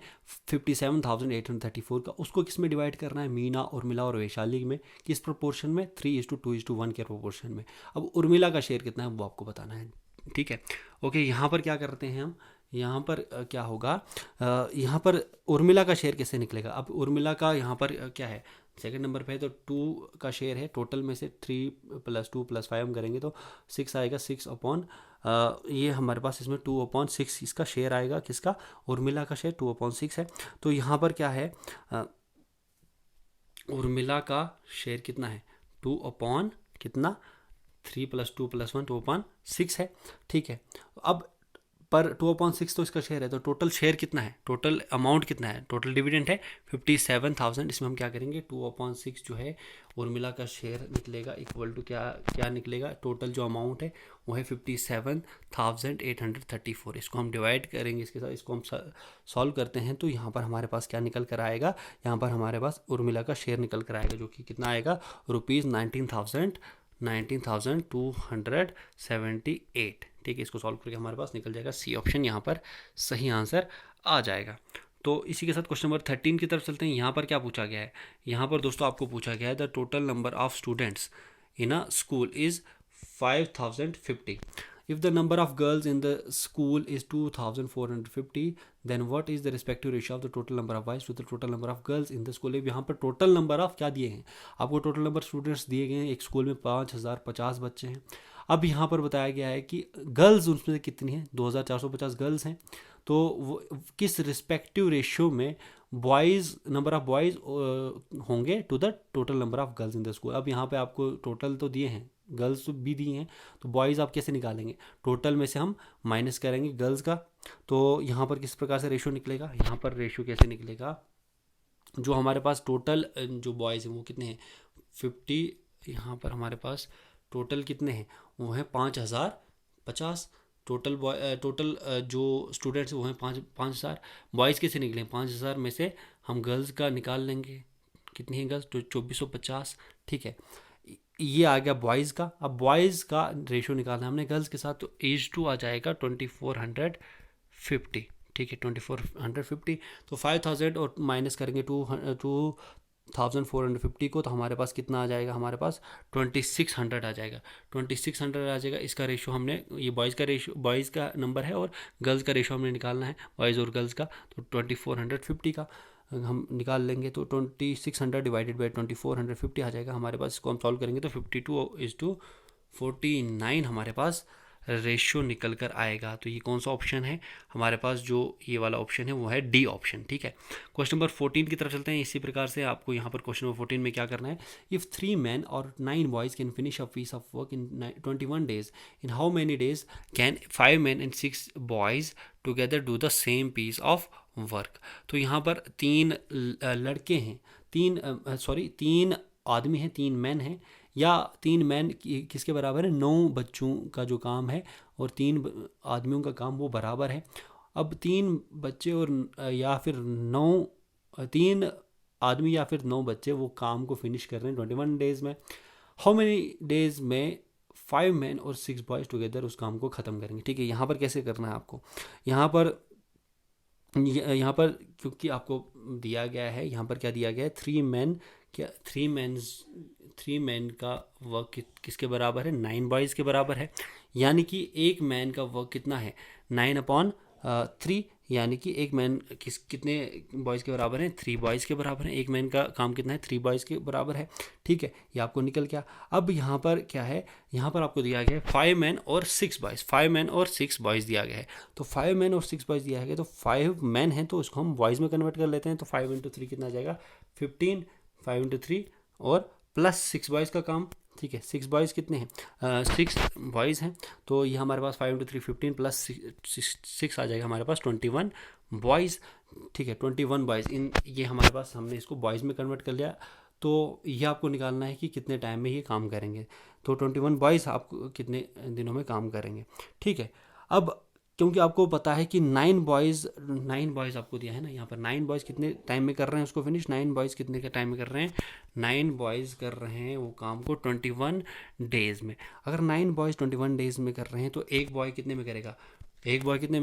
57,834 का, उसको किस में डिवाइड करना है, मीना, उर्मिला और वैशाली में, किस प्रोपोर्शन में, 3:2:1 के प्रोपोर्शन में। अब उर्मिला का शेयर कितना है वो आपको बताना है। ठीक है, ओके, यहाँ पर क्या करते हैं हम, यहाँ पर क्या होगा, यहाँ पर उर्मिला का शेयर कैसे निकलेगा। अब उर्मिला का यहाँ पर क्या है, सेकंड नंबर पे है तो 2 का शेयर है, टोटल में से 3 + 2 + 5 हम करेंगे तो 6 आएगा, 6 अपॉन ये हमारे पास इसमें 2/6 इसका शेयर आएगा, किसका, उर्मिला का शेयर 2/6 है। तो यहाँ पर क्या है, उर्मिला का शेयर कितना है, 2 अपॉन कितना, 3 + 2 + 1 2/6 है। ठीक है, अब पर 2/6 तो इसका शेयर है, तो टोटल शेयर कितना है, टोटल अमाउंट कितना है, टोटल डिविडेंड है 57,000। इसमें हम क्या करेंगे, 2/6 जो है उर्मिला का शेयर निकलेगा, इक्वल टू क्या निकलेगा, टोटल जो अमाउंट है वो है 57,834। इसको हम डिवाइड करेंगे इसके साथ, इसको हम सॉल्व करते हैं तो यहाँ पर हमारे पास क्या निकल कर आएगा, यहाँ पर हमारे पास उर्मिला का शेयर निकल कर आएगा, जो कि कितना आएगा, ₹19,278। ठीक है, इसको सॉल्व करके हमारे पास निकल जाएगा सी ऑप्शन, यहाँ पर सही आंसर आ जाएगा। तो इसी के साथ क्वेश्चन नंबर 13 की तरफ चलते हैं। यहाँ पर क्या पूछा गया है, यहाँ पर दोस्तों आपको पूछा गया है, the total number of students in a school is 5,050। If the number of girls in the school is 2,450, then what is the respective ratio of the total number of boys to the total number of girls in the school। यहाँ पर total number of क्या दिए हैं आपको, total number students दिए गए हैं, एक स्कूल में 5,050 बच्चे हैं। अब यहाँ पर बताया गया है कि गर्ल्स उसमें कितनी है, 2,450 गर्ल्स हैं, तो वो किस रिस्पेक्टिव रेशियो में बॉयज़, नंबर ऑफ बॉयज़ होंगे to the total number of girls in the school. अब यहाँ पे आपको टोटल तो दिए हैं, गर्ल्स भी दी हैं, तो बॉयज़ आप कैसे निकालेंगे, टोटल में से हम माइनस करेंगे गर्ल्स का, तो यहाँ पर किस प्रकार से रेशियो निकलेगा, यहाँ पर रेशियो कैसे निकलेगा, जो हमारे पास टोटल जो बॉयज़ हैं वो कितने हैं 50, यहाँ पर हमारे पास टोटल कितने हैं वो हैं 5,050, टोटल जो स्टूडेंट्स वो हैं 5,000। बॉयज़ कैसे निकले, 5,000 में से हम गर्ल्स का निकाल लेंगे, कितनी है गर्ल्स, तो 2450, ठीक है। ये आ गया बॉयज़ का। अब बॉयज़ का रेशो निकालना है हमने गर्ल्स के साथ, तो एज टू आ जाएगा 2450, ठीक है 2450। तो 5000 और माइनस करेंगे 2450 को, तो हमारे पास कितना आ जाएगा, हमारे पास 2600 आ जाएगा, 2600 आ जाएगा। इसका रेशो हमने, ये बॉयज़ का रेशो, बॉयज़ का नंबर है और गर्ल्स का रेशो हमने निकालना है, बॉयज़ और गर्ल्स का। तो 2450 का हम निकाल लेंगे, तो 2600 डिवाइडेड बाई 2450 आ जाएगा हमारे पास। इसको हम सॉल्व करेंगे तो 52:49 हमारे पास रेशियो निकल कर आएगा। तो ये कौन सा ऑप्शन है हमारे पास, जो ये वाला ऑप्शन है वो है डी ऑप्शन, ठीक है। क्वेश्चन नंबर 14 की तरफ चलते हैं। इसी प्रकार से आपको यहाँ पर क्वेश्चन नंबर 14 में क्या करना है, इफ़ 3 men और 9 boys can finish a piece of work in 21 days, in how many days can 5 men and 6 boys together do the same piece of work. तो यहाँ पर 3 लड़के हैं, 3 आदमी हैं, 3 मैन हैं, या 3 मैन किसके बराबर है, 9 बच्चों का जो काम है और 3 आदमियों का काम वो बराबर है। अब 3 बच्चे और या फिर 3 आदमी या फिर 9 बच्चे वो काम को फिनिश कर रहे हैं 21 डेज़ में। हाउ मेनी डेज़ में 5 men और 6 boys टुगेदर उस काम को ख़त्म करेंगे, ठीक है। यहाँ पर कैसे करना है आपको, यहाँ पर क्योंकि आपको दिया गया है, यहाँ पर क्या दिया गया है, 3 men का वर्क किसके बराबर है, 9 boys के बराबर है। यानी कि एक मैन का वर्क कितना है, 9/3, यानी कि एक मैन कितने बॉयज़ के बराबर है, 3 boys के बराबर है। एक मैन का काम कितना है, 3 boys के बराबर है, ठीक है। ये आपको निकल गया। अब यहाँ पर क्या है, यहाँ पर आपको दिया गया है 5 men और 6 boys, 5 men और 6 boys दिया गया है। तो 5 men और 6 boys दिया गया, तो 5 men हैं तो उसको हम बॉयज़ में कन्वर्ट कर लेते हैं। तो 5 × 3 कितना आ जाएगा, 15, 5 × 3 और प्लस 6 boys का काम, ठीक है। 6 boys कितने हैं, 6 boys हैं, तो ये हमारे पास 5 × 3 15 प्लस 6 आ जाएगा हमारे पास 21 boys, ठीक है। 21 boys, ये हमारे पास, हमने इसको बॉयज़ में कन्वर्ट कर लिया। तो ये आपको निकालना है कि कितने टाइम में ये काम करेंगे। तो 21 boys आपको कितने दिनों में काम करेंगे, ठीक है। अब क्योंकि आपको पता है कि 9 बॉयज़ आपको दिया है ना, यहाँ पर 9 बॉयज़ कितने टाइम में कर रहे हैं उसको फिनिश, 9 बॉयज़ कितने के टाइम में कर रहे हैं, 9 बॉयज़ कर रहे हैं वो काम को 21 डेज़ में। अगर 9 बॉयज़ 21 डेज़ में कर रहे हैं तो एक बॉय कितने में करेगा, 21 × 9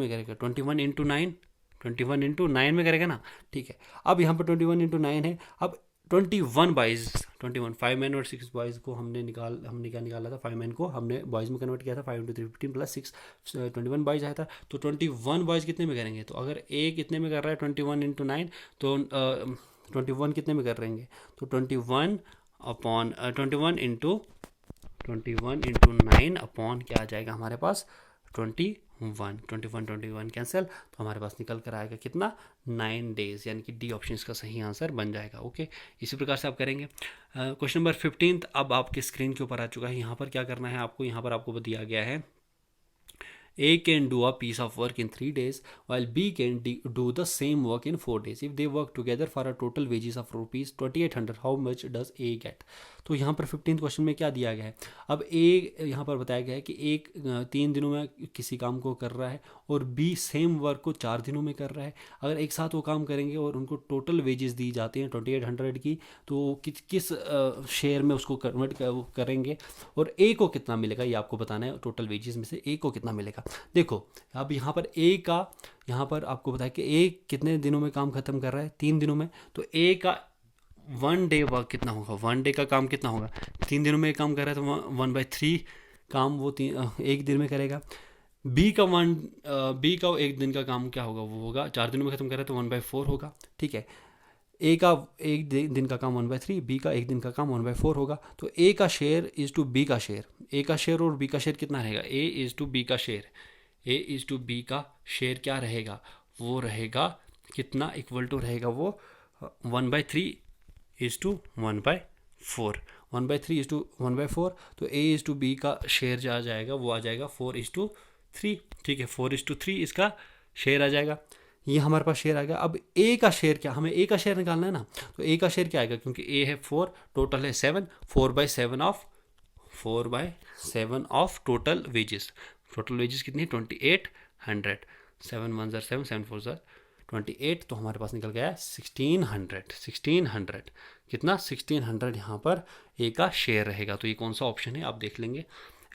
में करेगा ना, ठीक है। अब यहाँ पर 21 × 9 है। अब 21 बॉयज़, 5 men और 6 boys को हमने क्या निकाला था, 5 men को हमने बॉयज़ में कन्वर्ट किया था, 5 × 3 15 प्लस 6 21 boys आया था। तो 21 boys कितने में करेंगे, तो अगर ए कितने में कर रहा है 21 × 9, तो 21 कितने में कर रहेंगे, तो 21 × 9 अपॉन क्या आ जाएगा हमारे पास, 21 कैंसिल, तो हमारे पास निकल कर आएगा कितना, 9 डेज़, यानी कि डी ऑप्शन इसका सही आंसर बन जाएगा। ओके, इसी प्रकार से आप करेंगे। क्वेश्चन नंबर 15 अब आपके स्क्रीन के ऊपर आ चुका है। यहाँ पर क्या करना है आपको, यहाँ पर आपको दिया गया है A can do a piece of work in 3 days while B can do the same work in 4 days. If they work together for a total wages of rupees 2800, how much does A get? तो यहाँ पर 15th question में क्या दिया गया है, अब A यहाँ पर बताया गया है कि एक 3 दिनों में किसी काम को कर रहा है और B सेम वर्क को 4 दिनों में कर रहा है। अगर एक साथ वो काम करेंगे और उनको टोटल वेजेस दी जाती हैं 2800 की, तो किस शेयर में उसको कन्वर्ट करेंगे और A को कितना मिलेगा, ये आपको बताना है। टोटल वेजेस में से A को कितना मिलेगा। देखो अब यहाँ पर A का, यहाँ पर आपको बताया कि A कितने दिनों में काम खत्म कर रहा है, 3 दिनों में। तो A का 1 डे वर्क कितना होगा, 1 डे का काम कितना होगा, 3 दिनों में काम कर रहा है तो 1/3 काम वो 1 दिन में करेगा। B का 1 दिन का काम क्या होगा, वो होगा 4 दिनों में खत्म कर रहा है तो 1/4 होगा, ठीक है। A का 1 दिन का काम 1/3, B का 1 दिन का काम 1/4 होगा। तो A का शेयर इज टू B का शेयर, A का शेयर और B का शेयर कितना रहेगा, A इज टू B का शेयर क्या रहेगा, वो रहेगा कितना, इक्वल टू रहेगा वो 1/3 इज टू 1/4, 1/3 इज टू 1/4। तो A इज टू B का शेयर जो आ जाएगा वो आ जाएगा 4:3, ठीक है। 4:3 इसका शेयर आ जाएगा, ये हमारे पास शेयर आ गया। अब A का शेयर क्या, हमें A का शेयर निकालना है ना, तो A का शेयर क्या आएगा, क्योंकि A है 4, टोटल है 7, 4/7 of total wages. Total wages कितनी है 2800, 7 1 7 7 4 28, तो हमारे पास निकल गया 1600 कितना 1600 यहाँ पर ए का शेयर रहेगा। तो ये कौन सा ऑप्शन है आप देख लेंगे।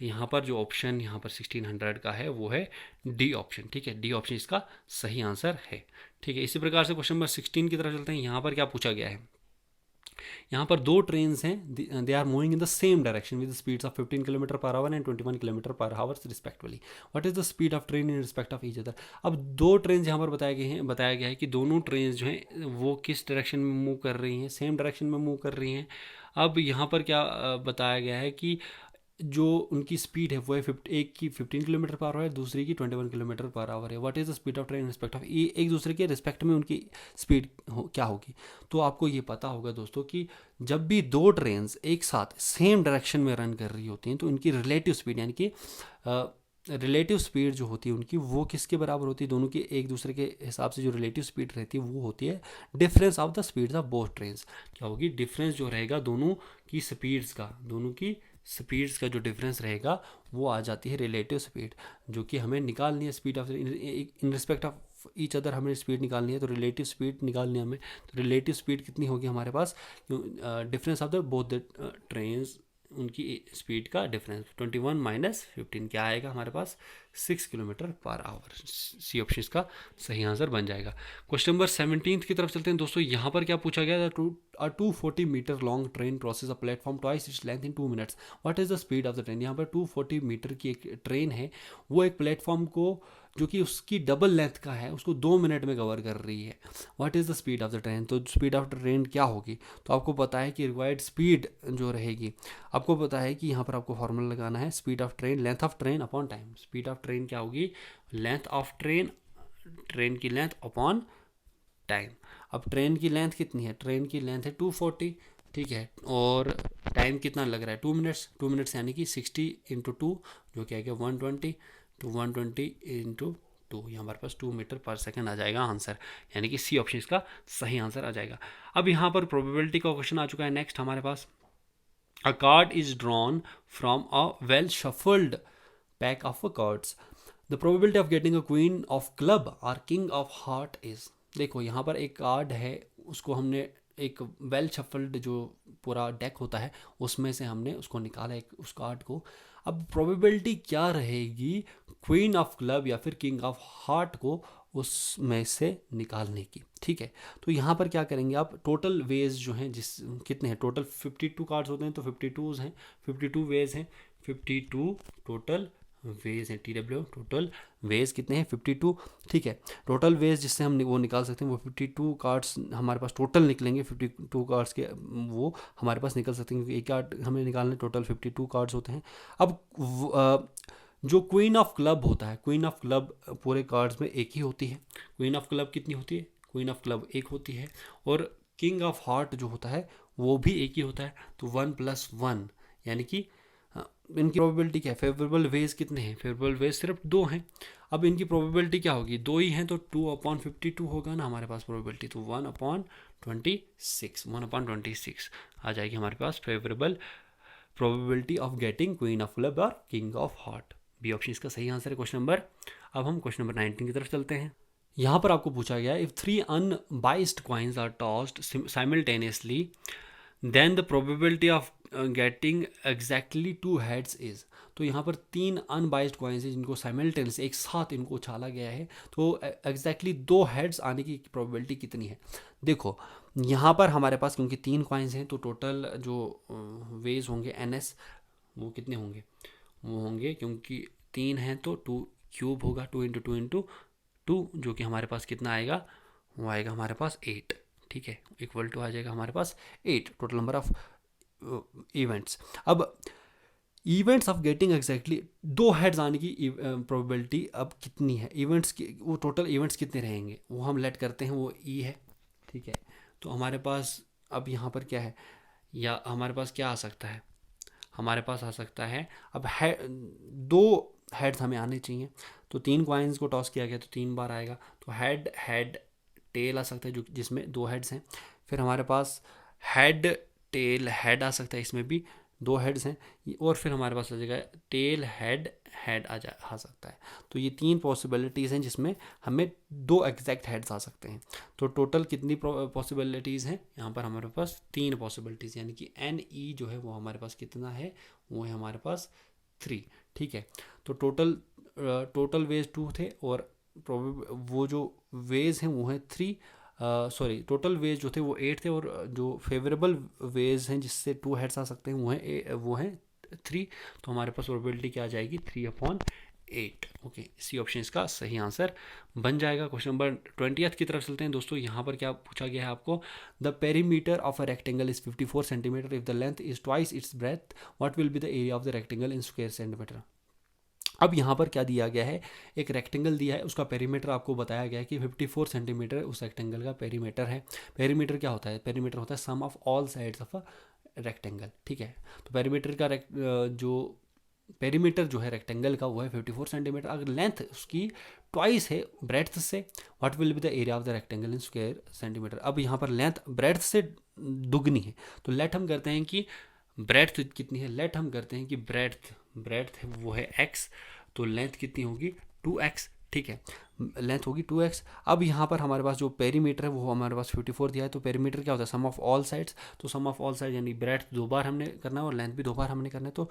यहाँ पर जो ऑप्शन यहाँ पर 1600 का है वो है डी ऑप्शन। ठीक है, डी ऑप्शन इसका सही आंसर है। ठीक है, इसी प्रकार से क्वेश्चन नंबर 16 की तरफ चलते हैं। यहाँ पर क्या पूछा गया है, यहाँ पर दो ट्रेन्स हैं, they are moving in the same direction with speeds of 15 kilometre per hour and 21 kilometre per hour respectively. What is the speed of train in respect of each other. अब दो ट्रेन यहाँ पर बताया गया है कि दोनों ट्रेन जो हैं वो किस डायरेक्शन में मूव कर रही हैं, सेम डायरेक्शन में मूव कर रही हैं। अब यहाँ पर क्या बताया गया है कि जो उनकी स्पीड है वो है एक की 15 किलोमीटर पर आवर है, दूसरी की 21 किलोमीटर पर आवर है। What is the speed of train respect of, ये एक दूसरे के रिस्पेक्ट में उनकी स्पीड क्या होगी। तो आपको ये पता होगा दोस्तों कि जब भी दो ट्रेन्स एक साथ सेम डायरेक्शन में रन कर रही होती हैं तो इनकी रिलेटिव स्पीड यानी कि रिलेटिव स्पीड जो होती है उनकी वो किसके बराबर होती है, दोनों की एक दूसरे के हिसाब से जो रिलेटिव स्पीड रहती है वो होती है difference of the speeds of both trains. क्या होगी, डिफरेंस जो रहेगा दोनों की स्पीड्स का, दोनों की स्पीड्स का जो डिफरेंस रहेगा वो आ जाती है रिलेटिव स्पीड, जो कि हमें निकालनी है speed of in respect of each other हमें स्पीड निकालनी है। तो रिलेटिव स्पीड निकालनी है हमें, तो रिलेटिव स्पीड कितनी होगी हमारे पास, difference of the both the trains, उनकी स्पीड का डिफरेंस 21 माइनस 15 क्या आएगा हमारे पास 6 kilometre per hour. C option इसका सही आंसर बन जाएगा। क्वेश्चन नंबर 17 की तरफ चलते हैं दोस्तों। यहाँ पर क्या पूछा गया, 240 metre long train crosses a platform twice its length in 2 minutes, what is the speed of the train. यहाँ पर 240 मीटर की एक ट्रेन है, वो एक प्लेटफॉर्म को जो कि उसकी डबल लेंथ का है उसको 2 मिनट में कवर कर रही है। What is the speed of the train, तो स्पीड ऑफ द ट्रेन क्या होगी। तो आपको पता है कि रिक्वायर्ड स्पीड जो रहेगी, आपको पता है कि यहाँ पर आपको फॉर्मूला लगाना है speed of train length of train upon time. Speed of train क्या होगी, लेंथ ऑफ ट्रेन, ट्रेन की लेंथ अपॉन टाइम। अब ट्रेन की लेंथ कितनी है, ट्रेन की लेंथ है 240, ठीक है, और टाइम कितना लग रहा है 2 मिनट्स। 2 मिनट्स यानी कि 60 इंटू 2 जो क्या है 120, तो 120 इंटू 2, यहाँ हमारे पास 2 मीटर पर सेकंड आ जाएगा आंसर, यानी कि सी ऑप्शन इसका सही आंसर आ जाएगा। अब यहाँ पर प्रोबेबिलिटी का क्वेश्चन आ चुका है नेक्स्ट हमारे पास। A card is drawn from a well shuffled pack of cards, the probability of getting a queen of club और किंग ऑफ हार्ट इज। देखो यहाँ पर एक कार्ड है, उसको हमने एक वेल शफल्ड जो पूरा डेक होता है उसमें से हमने उसको निकाला एक उस कार्ड को। अब प्रोबेबिलिटी क्या रहेगी क्वीन ऑफ क्लब या फिर किंग ऑफ हार्ट को उसमें से निकालने की, ठीक है। तो यहाँ पर क्या करेंगे आप, टोटल वेज जो हैं जिस कितने हैं, टोटल 52 कार्ड्स होते हैं, तो 52 हैं, 52 वेज हैं, 52 टोटल वेज हैं, TW टोटल वेज कितने हैं 52, ठीक है। टोटल वेज जिससे हम वो निकाल सकते हैं वो 52 कार्ड्स हमारे पास टोटल निकलेंगे, 52 कार्ड्स के वो हमारे पास निकल सकते हैं क्योंकि एक कार्ड हमें निकालने टोटल 52 कार्ड्स होते हैं। अब जो क्वीन ऑफ क्लब होता है, क्वीन ऑफ क्लब पूरे कार्ड्स में एक ही होती है। क्वीन ऑफ क्लब कितनी होती है, क्वीन ऑफ क्लब एक होती है, और किंग ऑफ हार्ट जो होता है वो भी एक ही होता है, तो 1 + 1 यानी कि इनकी प्रोबेबिलिटी क्या है, फेवरेबल वेज कितने हैं, फेवरेबल वेज सिर्फ 2 हैं। अब इनकी प्रोबेबिलिटी क्या होगी, 2 ही हैं, तो 2/52 होगा ना हमारे पास प्रोबेबिलिटी, तो 1/26, 1/26 आ जाएगी हमारे पास favourable probability of getting queen of club और king of heart. B option इसका सही आंसर है क्वेश्चन नंबर। अब हम क्वेश्चन नंबर 19 की तरफ चलते हैं। यहाँ पर आपको पूछा गया if 3 unbiased coins are tossed simultaneously then the probability of getting exactly 2 heads is. तो यहाँ पर 3 अनबाइस्ड कॉइन्स हैं जिनको साइमल्टेनियस एक साथ इनको उछाला गया है, तो एग्जैक्टली 2 हेड्स आने की प्रोबेबिलिटी कितनी है। देखो यहाँ पर हमारे पास क्योंकि 3 कॉइन्स हैं तो टोटल जो वेज होंगे NS वो कितने होंगे, वो होंगे क्योंकि 3 हैं तो 2 क्यूब होगा, 2 × 2 × 2 जो कि हमारे पास कितना आएगा, वो आएगा हमारे पास 8, ठीक है, इक्वल टू आ जाएगा हमारे पास 8 टोटल नंबर ऑफ इवेंट्स। अब events of getting exactly 2 heads आने की प्रोबेबिलिटी अब कितनी है, इवेंट्स की वो टोटल इवेंट्स कितने रहेंगे वो हम लेट करते हैं, वो E है, ठीक है। तो हमारे पास अब यहाँ पर क्या है, या हमारे पास क्या आ सकता है, हमारे पास आ सकता है अब 2 हेड्स हमें आने चाहिए, तो 3 कॉइन्स को टॉस किया गया तो 3 बार आएगा, तो हेड हेड टेल आ सकता है जो जिसमें 2 हेड्स हैं। फिर हमारे पास हेड टेल हेड आ सकता है, इसमें भी 2 हेड्स हैं, और फिर हमारे पास आ जाएगा टेल, हेड, हेड आ सकता है। तो ये 3 पॉसिबिलिटीज़ हैं जिसमें हमें 2 एग्जैक्ट हेड्स आ सकते हैं। तो टोटल कितनी पॉसिबिलिटीज़ हैं यहाँ पर? हमारे पास 3 पॉसिबिलिटीज़, यानी कि एन ई जो है वो हमारे पास कितना है? वो है हमारे पास 3। ठीक है, तो टोटल वेज 2 थे, और वो जो वेज हैं वो हैं 3, सॉरी टोटल वेज जो थे वो 8 थे, और जो फेवरेबल वेज हैं जिससे 2 हेड्स आ सकते हैं वो हैं 3। तो हमारे पास प्रोबेबिलिटी क्या आ जाएगी? 3/8। ओके, सी ऑप्शन इसका सही आंसर बन जाएगा। क्वेश्चन नंबर 20 की तरफ चलते हैं दोस्तों। यहाँ पर क्या पूछा गया है आपको? The perimeter of a rectangle is 54 centimetre, if the length is twice its breath, what will be the area of the rectangle in square centimetre. अब यहाँ पर क्या दिया गया है? एक रेक्टेंगल दिया है, उसका पेरीमीटर आपको बताया गया है कि 54 सेंटीमीटर उस रेक्टेंगल का पेरीमीटर है। पेरीमीटर क्या होता है? पेरीमीटर होता है sum of all sides of a rectangle. ठीक है, तो पेरीमीटर का जो पेरीमीटर जो है रेक्टेंगल का वो है 54 सेंटीमीटर। अगर लेंथ उसकी ट्वाइस है ब्रेड्थ से, what will be the area of the rectangle in square centimetre. अब यहाँ पर लेंथ ब्रेड्थ से दुगनी है, तो लेट हम करते हैं कि ब्रेड्थ कितनी है? लेट हम करते हैं कि ब्रेड्थ वो है x, तो लेंथ कितनी होगी? 2x। ठीक है, लेंथ होगी 2x। अब यहाँ पर हमारे पास जो पेरीमीटर है वो हमारे पास 54 दिया है, तो पेरीमीटर क्या होता है? Sum of all sides. तो सम ऑफ ऑल साइड यानी ब्रेड्थ 2 बार हमने करना है और लेंथ भी 2 बार हमने करना है, तो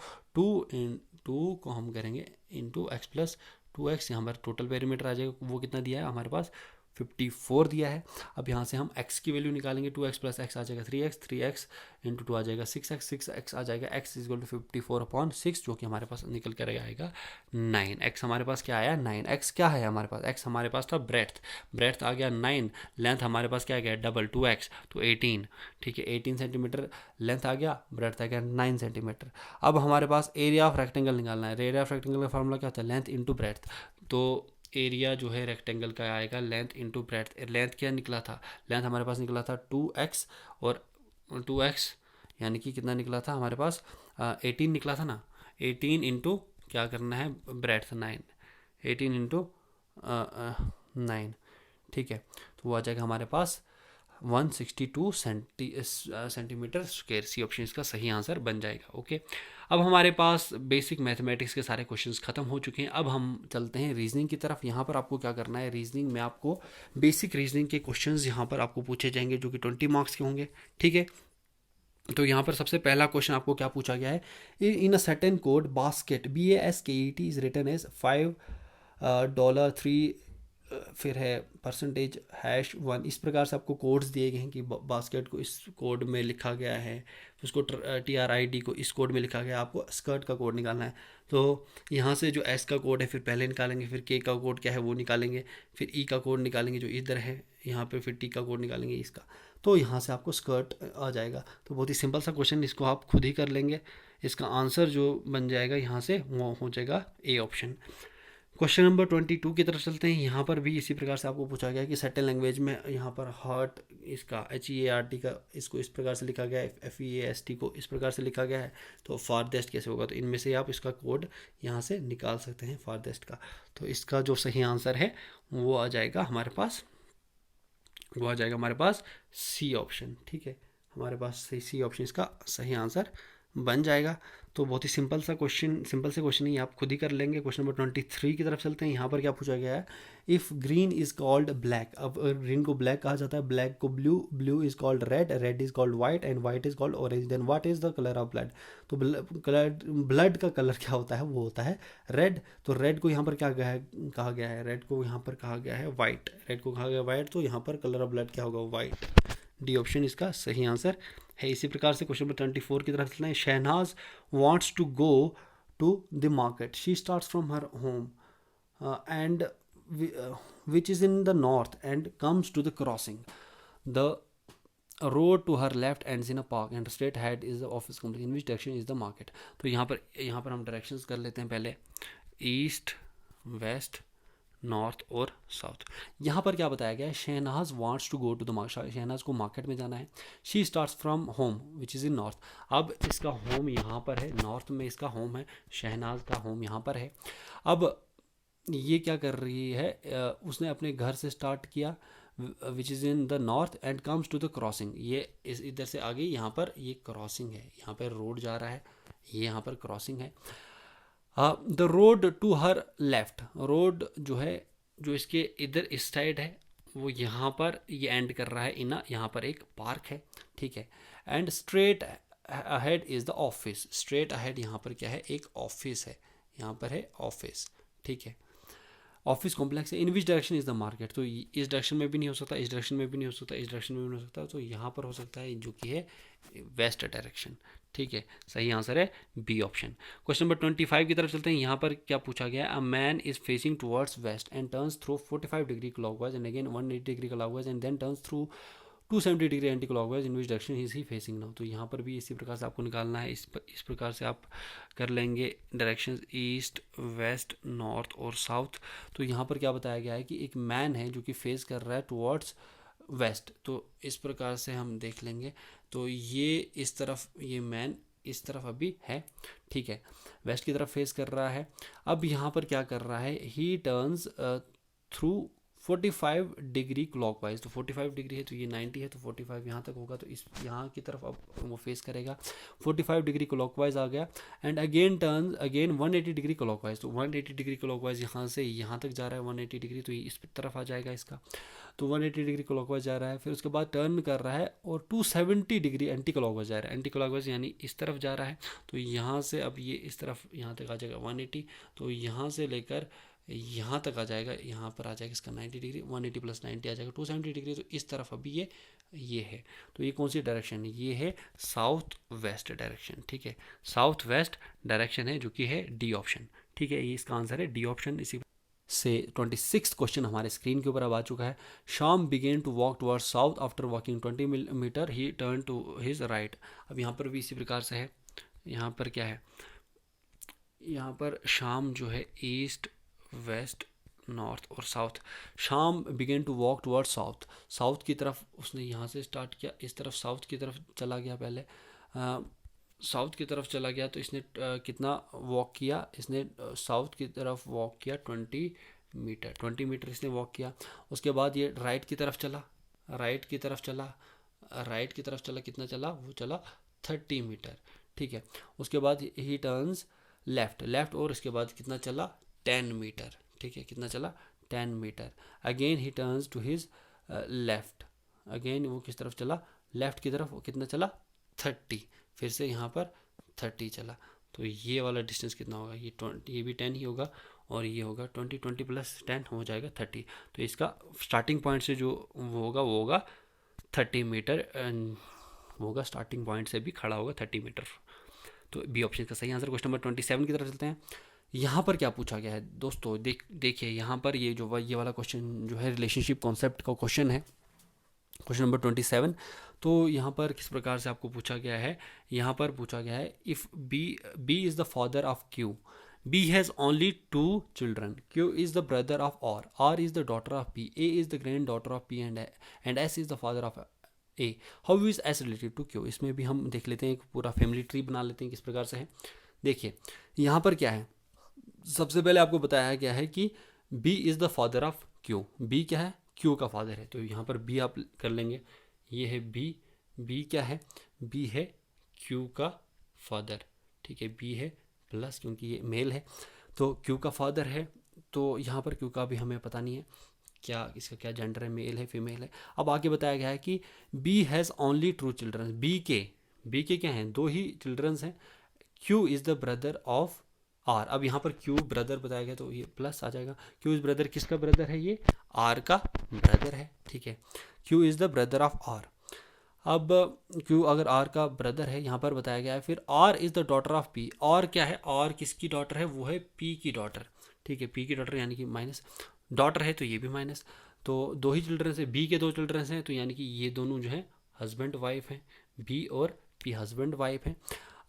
2 को हम करेंगे इंटू x प्लस 2x। यहाँ पर टोटल पेरीमीटर आ जाएगा, वो कितना दिया है हमारे पास? 54 दिया है। अब यहाँ से हम x की वैल्यू निकालेंगे, 2x प्लस x आ जाएगा 3x, 3x इंटू 2 आ जाएगा 6x, 6x आ जाएगा x इज इक्वल टू 54/6, जो कि हमारे पास निकल कर आएगा 9। x हमारे पास क्या आया? 9। x क्या है हमारे पास? x हमारे पास था ब्रेथ आ गया 9, लेंथ हमारे पास क्या आ गया? डबल 2x, तो 18। ठीक है, 18 सेंटीमीटर लेंथ आ गया, ब्रेथ आ गया 9 सेंटीमीटर। अब हमारे पास एरिया ऑफ रेक्टेंगल निकालना है। एरिया ऑफ रेक्टेंगल का फॉर्मूला क्या होता है? Length into breadth. तो एरिया जो है रेक्टेंगल का आएगा लेंथ इंटू ब्रेथ। लेंथ क्या निकला था? लेंथ हमारे पास निकला था 2x, और 2x यानी कि कितना निकला था हमारे पास? 18 निकला था ना। 18 इंटू क्या करना है? Breadth 9, 18 into 9। ठीक है, तो वो आ जाएगा हमारे पास 162 सेंटीमीटर स्क्वायर। सी ऑप्शन इसका सही आंसर बन जाएगा। ओके, अब हमारे पास बेसिक मैथमेटिक्स के सारे क्वेश्चंस खत्म हो चुके हैं। अब हम चलते हैं रीजनिंग की तरफ। यहाँ पर आपको क्या करना है? रीजनिंग में आपको बेसिक रीजनिंग के क्वेश्चंस यहाँ पर आपको पूछे जाएंगे, जो कि 20 मार्क्स के होंगे। ठीक है, तो यहाँ पर सबसे पहला क्वेश्चन आपको क्या पूछा गया है? In a certain code basket BASKET is written as $5 फिर है %#1। इस प्रकार से आपको कोड्स दिए गए हैं कि बास्केट को इस कोड में लिखा गया है, उसको TRID को इस कोड में लिखा गया है। आपको स्कर्ट का कोड निकालना है। तो यहाँ से जो S का कोड है फिर पहले निकालेंगे, फिर K का कोड क्या है वो निकालेंगे, फिर E का कोड निकालेंगे जो इधर है यहाँ पे, फिर T का कोड निकालेंगे इसका, तो यहाँ से आपको स्कर्ट आ जाएगा। तो बहुत ही सिंपल सा क्वेश्चन, इसको आप खुद ही कर लेंगे। इसका आंसर जो बन जाएगा यहाँ से वो हो जाएगा A ऑप्शन। क्वेश्चन नंबर 22 की तरफ चलते हैं। यहाँ पर भी इसी प्रकार से आपको पूछा गया कि सर्टेन लैंग्वेज में यहाँ पर हार्ट इसका HEART का इसको इस प्रकार से लिखा गया है, FEAST को इस प्रकार से लिखा गया है, तो फारदेस्ट कैसे होगा? तो इनमें से आप इसका कोड यहाँ से निकाल सकते हैं फारदेस्ट का। तो इसका जो सही आंसर है वो आ जाएगा हमारे पास C ऑप्शन। ठीक है, हमारे पास C ऑप्शन इसका सही आंसर बन जाएगा। तो बहुत ही सिंपल से क्वेश्चन ही आप खुद ही कर लेंगे। क्वेश्चन नंबर 23 की तरफ चलते हैं। यहाँ पर क्या पूछा गया है? If green is called black, अब ग्रीन को ब्लैक कहा जाता है, ब्लैक को blue, blue is called red, red is called white and white is called orange, then what is the colour of blood. तो ब्लड का कलर क्या होता है? वो होता है रेड। तो रेड को यहाँ पर क्या कहा गया है? रेड को यहाँ पर कहा गया है वाइट। रेड को कहा गया वाइट, तो यहाँ पर कलर ऑफ ब्लड क्या होगा? वाइट। डी ऑप्शन इसका सही आंसर है। इसी प्रकार से क्वेश्चन नंबर 24 की तरफ चलते हैं। Shahnaz wants to go to the market, she starts from her home and which is in the north and comes to the crossing. The road to her left ends in a park and straight ahead is the office complex. In which direction is the market? तो यहाँ पर हम directions कर लेते हैं पहले, east, west, north और south. यहाँ पर क्या बताया गया है? Shahnaz wants to go to the market, Shahnaz को मार्केट में जाना है। She starts from home which is in north. अब इसका होम यहाँ पर है, नॉर्थ में इसका होम है, शहनाज का होम यहाँ पर है। अब ये क्या कर रही है? उसने अपने घर से स्टार्ट किया, which is in the north and comes to the crossing. ये इस इधर से आगे यहाँ पर ये क्रॉसिंग है, यहाँ पर रोड जा रहा है, ये यहाँ पर क्रॉसिंग है। The road to her left, road जो है जो इसके इधर इस साइड है वो यहाँ पर ये एंड कर रहा है इन, यहाँ पर एक पार्क है, ठीक है। And straight ahead is the office, straight ahead यहाँ पर क्या है, एक ऑफिस है, यहाँ पर है ऑफिस, ठीक है। ऑफिस कॉम्प्लेक्स है। In which direction is the market, तो इस डायरेक्शन में भी नहीं हो सकता, इस डायरेक्शन में भी नहीं हो सकता, इस डायरेक्शन में भी नहीं हो सकता, तो यहाँ पर हो सकता है जो कि है वेस्ट डायरेक्शन, ठीक है। सही आंसर है बी ऑप्शन। क्वेश्चन नंबर 25 की तरफ चलते हैं। यहाँ पर क्या पूछा गया है, a man is facing towards west and turns through 45 degree clockwise and again 180 degree clockwise and then turns through 270 degree anti clockwise, in which direction is he facing now. तो यहाँ पर भी इसी प्रकार से आपको निकालना है, इस प्रकार से आप कर लेंगे डायरेक्शन ईस्ट, वेस्ट, नॉर्थ और साउथ। तो यहाँ पर क्या बताया गया है कि एक मैन है जो कि फेस कर रहा है टुवर्ड्स वेस्ट, तो इस प्रकार से हम देख लेंगे। तो ये इस तरफ, ये मैन इस तरफ अभी है, ठीक है, वेस्ट की तरफ फेस कर रहा है। अब यहाँ पर क्या कर रहा है, ही टर्न्स थ्रू 45 डिग्री क्लॉकवाइज, तो 45 डिग्री है तो ये 90 है, तो 45 यहाँ तक होगा, तो इस यहाँ की तरफ अब वो फेस करेगा। 45 डिग्री क्लॉकवाइज आ गया and again turn again 180 degree clockwise, तो 180 डिग्री क्लॉकवाइज यहाँ से यहाँ तक जा रहा है 180 डिग्री, तो ये इस तरफ आ जाएगा इसका, तो 180 डिग्री क्लॉकवाइज जा रहा है। फिर उसके बाद टर्न कर रहा है और 270 डिग्री एंटी क्लॉकवाइज जा रहा है, एंटी क्लॉकवाइज यानी इस तरफ जा रहा है, तो यहाँ से अब ये इस तरफ यहाँ तक आ जाएगा 180, तो यहाँ से लेकर यहाँ तक आ जाएगा, यहाँ पर आ जाएगा इसका 90 डिग्री, 180 प्लस 90 आ जाएगा 270 डिग्री, तो इस तरफ अभी ये है। तो ये कौन सी डायरेक्शन है, ये है साउथ वेस्ट डायरेक्शन, ठीक है, साउथ वेस्ट डायरेक्शन है जो कि है डी ऑप्शन, ठीक है, ये इसका आंसर है डी ऑप्शन। इसी से 26th क्वेश्चन हमारे स्क्रीन के ऊपर अब आ चुका है। Shyam begin to walk towards south after walking 20 metre, he turn to his right. अब यहाँ पर भी इसी प्रकार से है, यहाँ पर क्या है, यहाँ पर श्याम जो है ईस्ट, वेस्ट, नॉर्थ और south, Shyam begin to walk toward south, south की तरफ उसने यहाँ से स्टार्ट किया, इस तरफ साउथ की तरफ चला गया, पहले साउथ की तरफ चला गया, तो इसने कितना वॉक किया, इसने साउथ की तरफ वॉक किया 20 मीटर, 20 मीटर इसने वॉक किया। उसके बाद ये राइट की तरफ चला, राइट की तरफ चला, राइट की तरफ चला, कितना चला, वो चला 30 मीटर, ठीक है। उसके बाद ही टर्न्स लेफ्ट, लेफ्ट और इसके बाद कितना चला 10 मीटर, ठीक है, कितना चला 10 metre. Again he turns to his left, again वो किस तरफ चला, लेफ्ट की तरफ, वो कितना चला 30, फिर से यहाँ पर 30 चला, तो ये वाला डिस्टेंस कितना होगा, ये भी 10 ही होगा और ये होगा 20, 20 प्लस 10 हो जाएगा 30, तो इसका स्टार्टिंग पॉइंट से जो वो होगा 30 मीटर, वो होगा स्टार्टिंग पॉइंट से भी खड़ा होगा 30 मीटर, तो बी ऑप्शन का सही आंसर। क्वेश्चन नंबर 27 की तरफ चलते हैं। यहाँ पर क्या पूछा गया है दोस्तों, देखिए यहाँ पर ये वाला क्वेश्चन जो है रिलेशनशिप कॉन्सेप्ट का क्वेश्चन है, क्वेश्चन नंबर 27। तो यहाँ पर किस प्रकार से आपको पूछा गया है, यहाँ पर पूछा गया है if B is the father of Q, B has only 2 children, Q is the brother of R is the daughter of P, A is the granddaughter of P and S is the father of A, how is S related to Q. इसमें भी हम देख लेते हैं, एक पूरा family tree बना लेते हैं किस प्रकार से है। देखिए यहाँ पर क्या है, सबसे पहले आपको बताया गया है कि B is the father of Q, B क्या है, Q का फादर है, तो यहाँ पर B आप कर लेंगे, ये है B क्या है, B है Q का फादर, ठीक है, B है प्लस क्योंकि ये मेल है, तो Q का फादर है, तो यहाँ पर Q का भी हमें पता नहीं है क्या इसका क्या जेंडर है, मेल है फीमेल है। अब आगे बताया गया है कि B has only 2 children, B के क्या हैं, 2 ही चिल्ड्रंस हैं। Q is the brother of R, अब यहाँ पर क्यू ब्रदर बताया गया तो ये प्लस आ जाएगा, क्यू इज ब्रदर किसका ब्रदर है, ये आर का ब्रदर है, ठीक है, Q is the brother of R. अब क्यू अगर आर का ब्रदर है, यहाँ पर बताया गया है, फिर R is the daughter of P, और क्या है, आर किसकी डॉटर है, वो है पी की डॉटर, ठीक है, पी की डॉटर यानी कि माइनस, डॉटर है तो ये भी माइनस, तो 2 ही चिल्ड्रंस है, बी के 2 चिल्ड्रंस हैं, तो यानी कि ये दोनों जो है हस्बैंड वाइफ हैं, बी और पी हस्बैंड वाइफ हैं।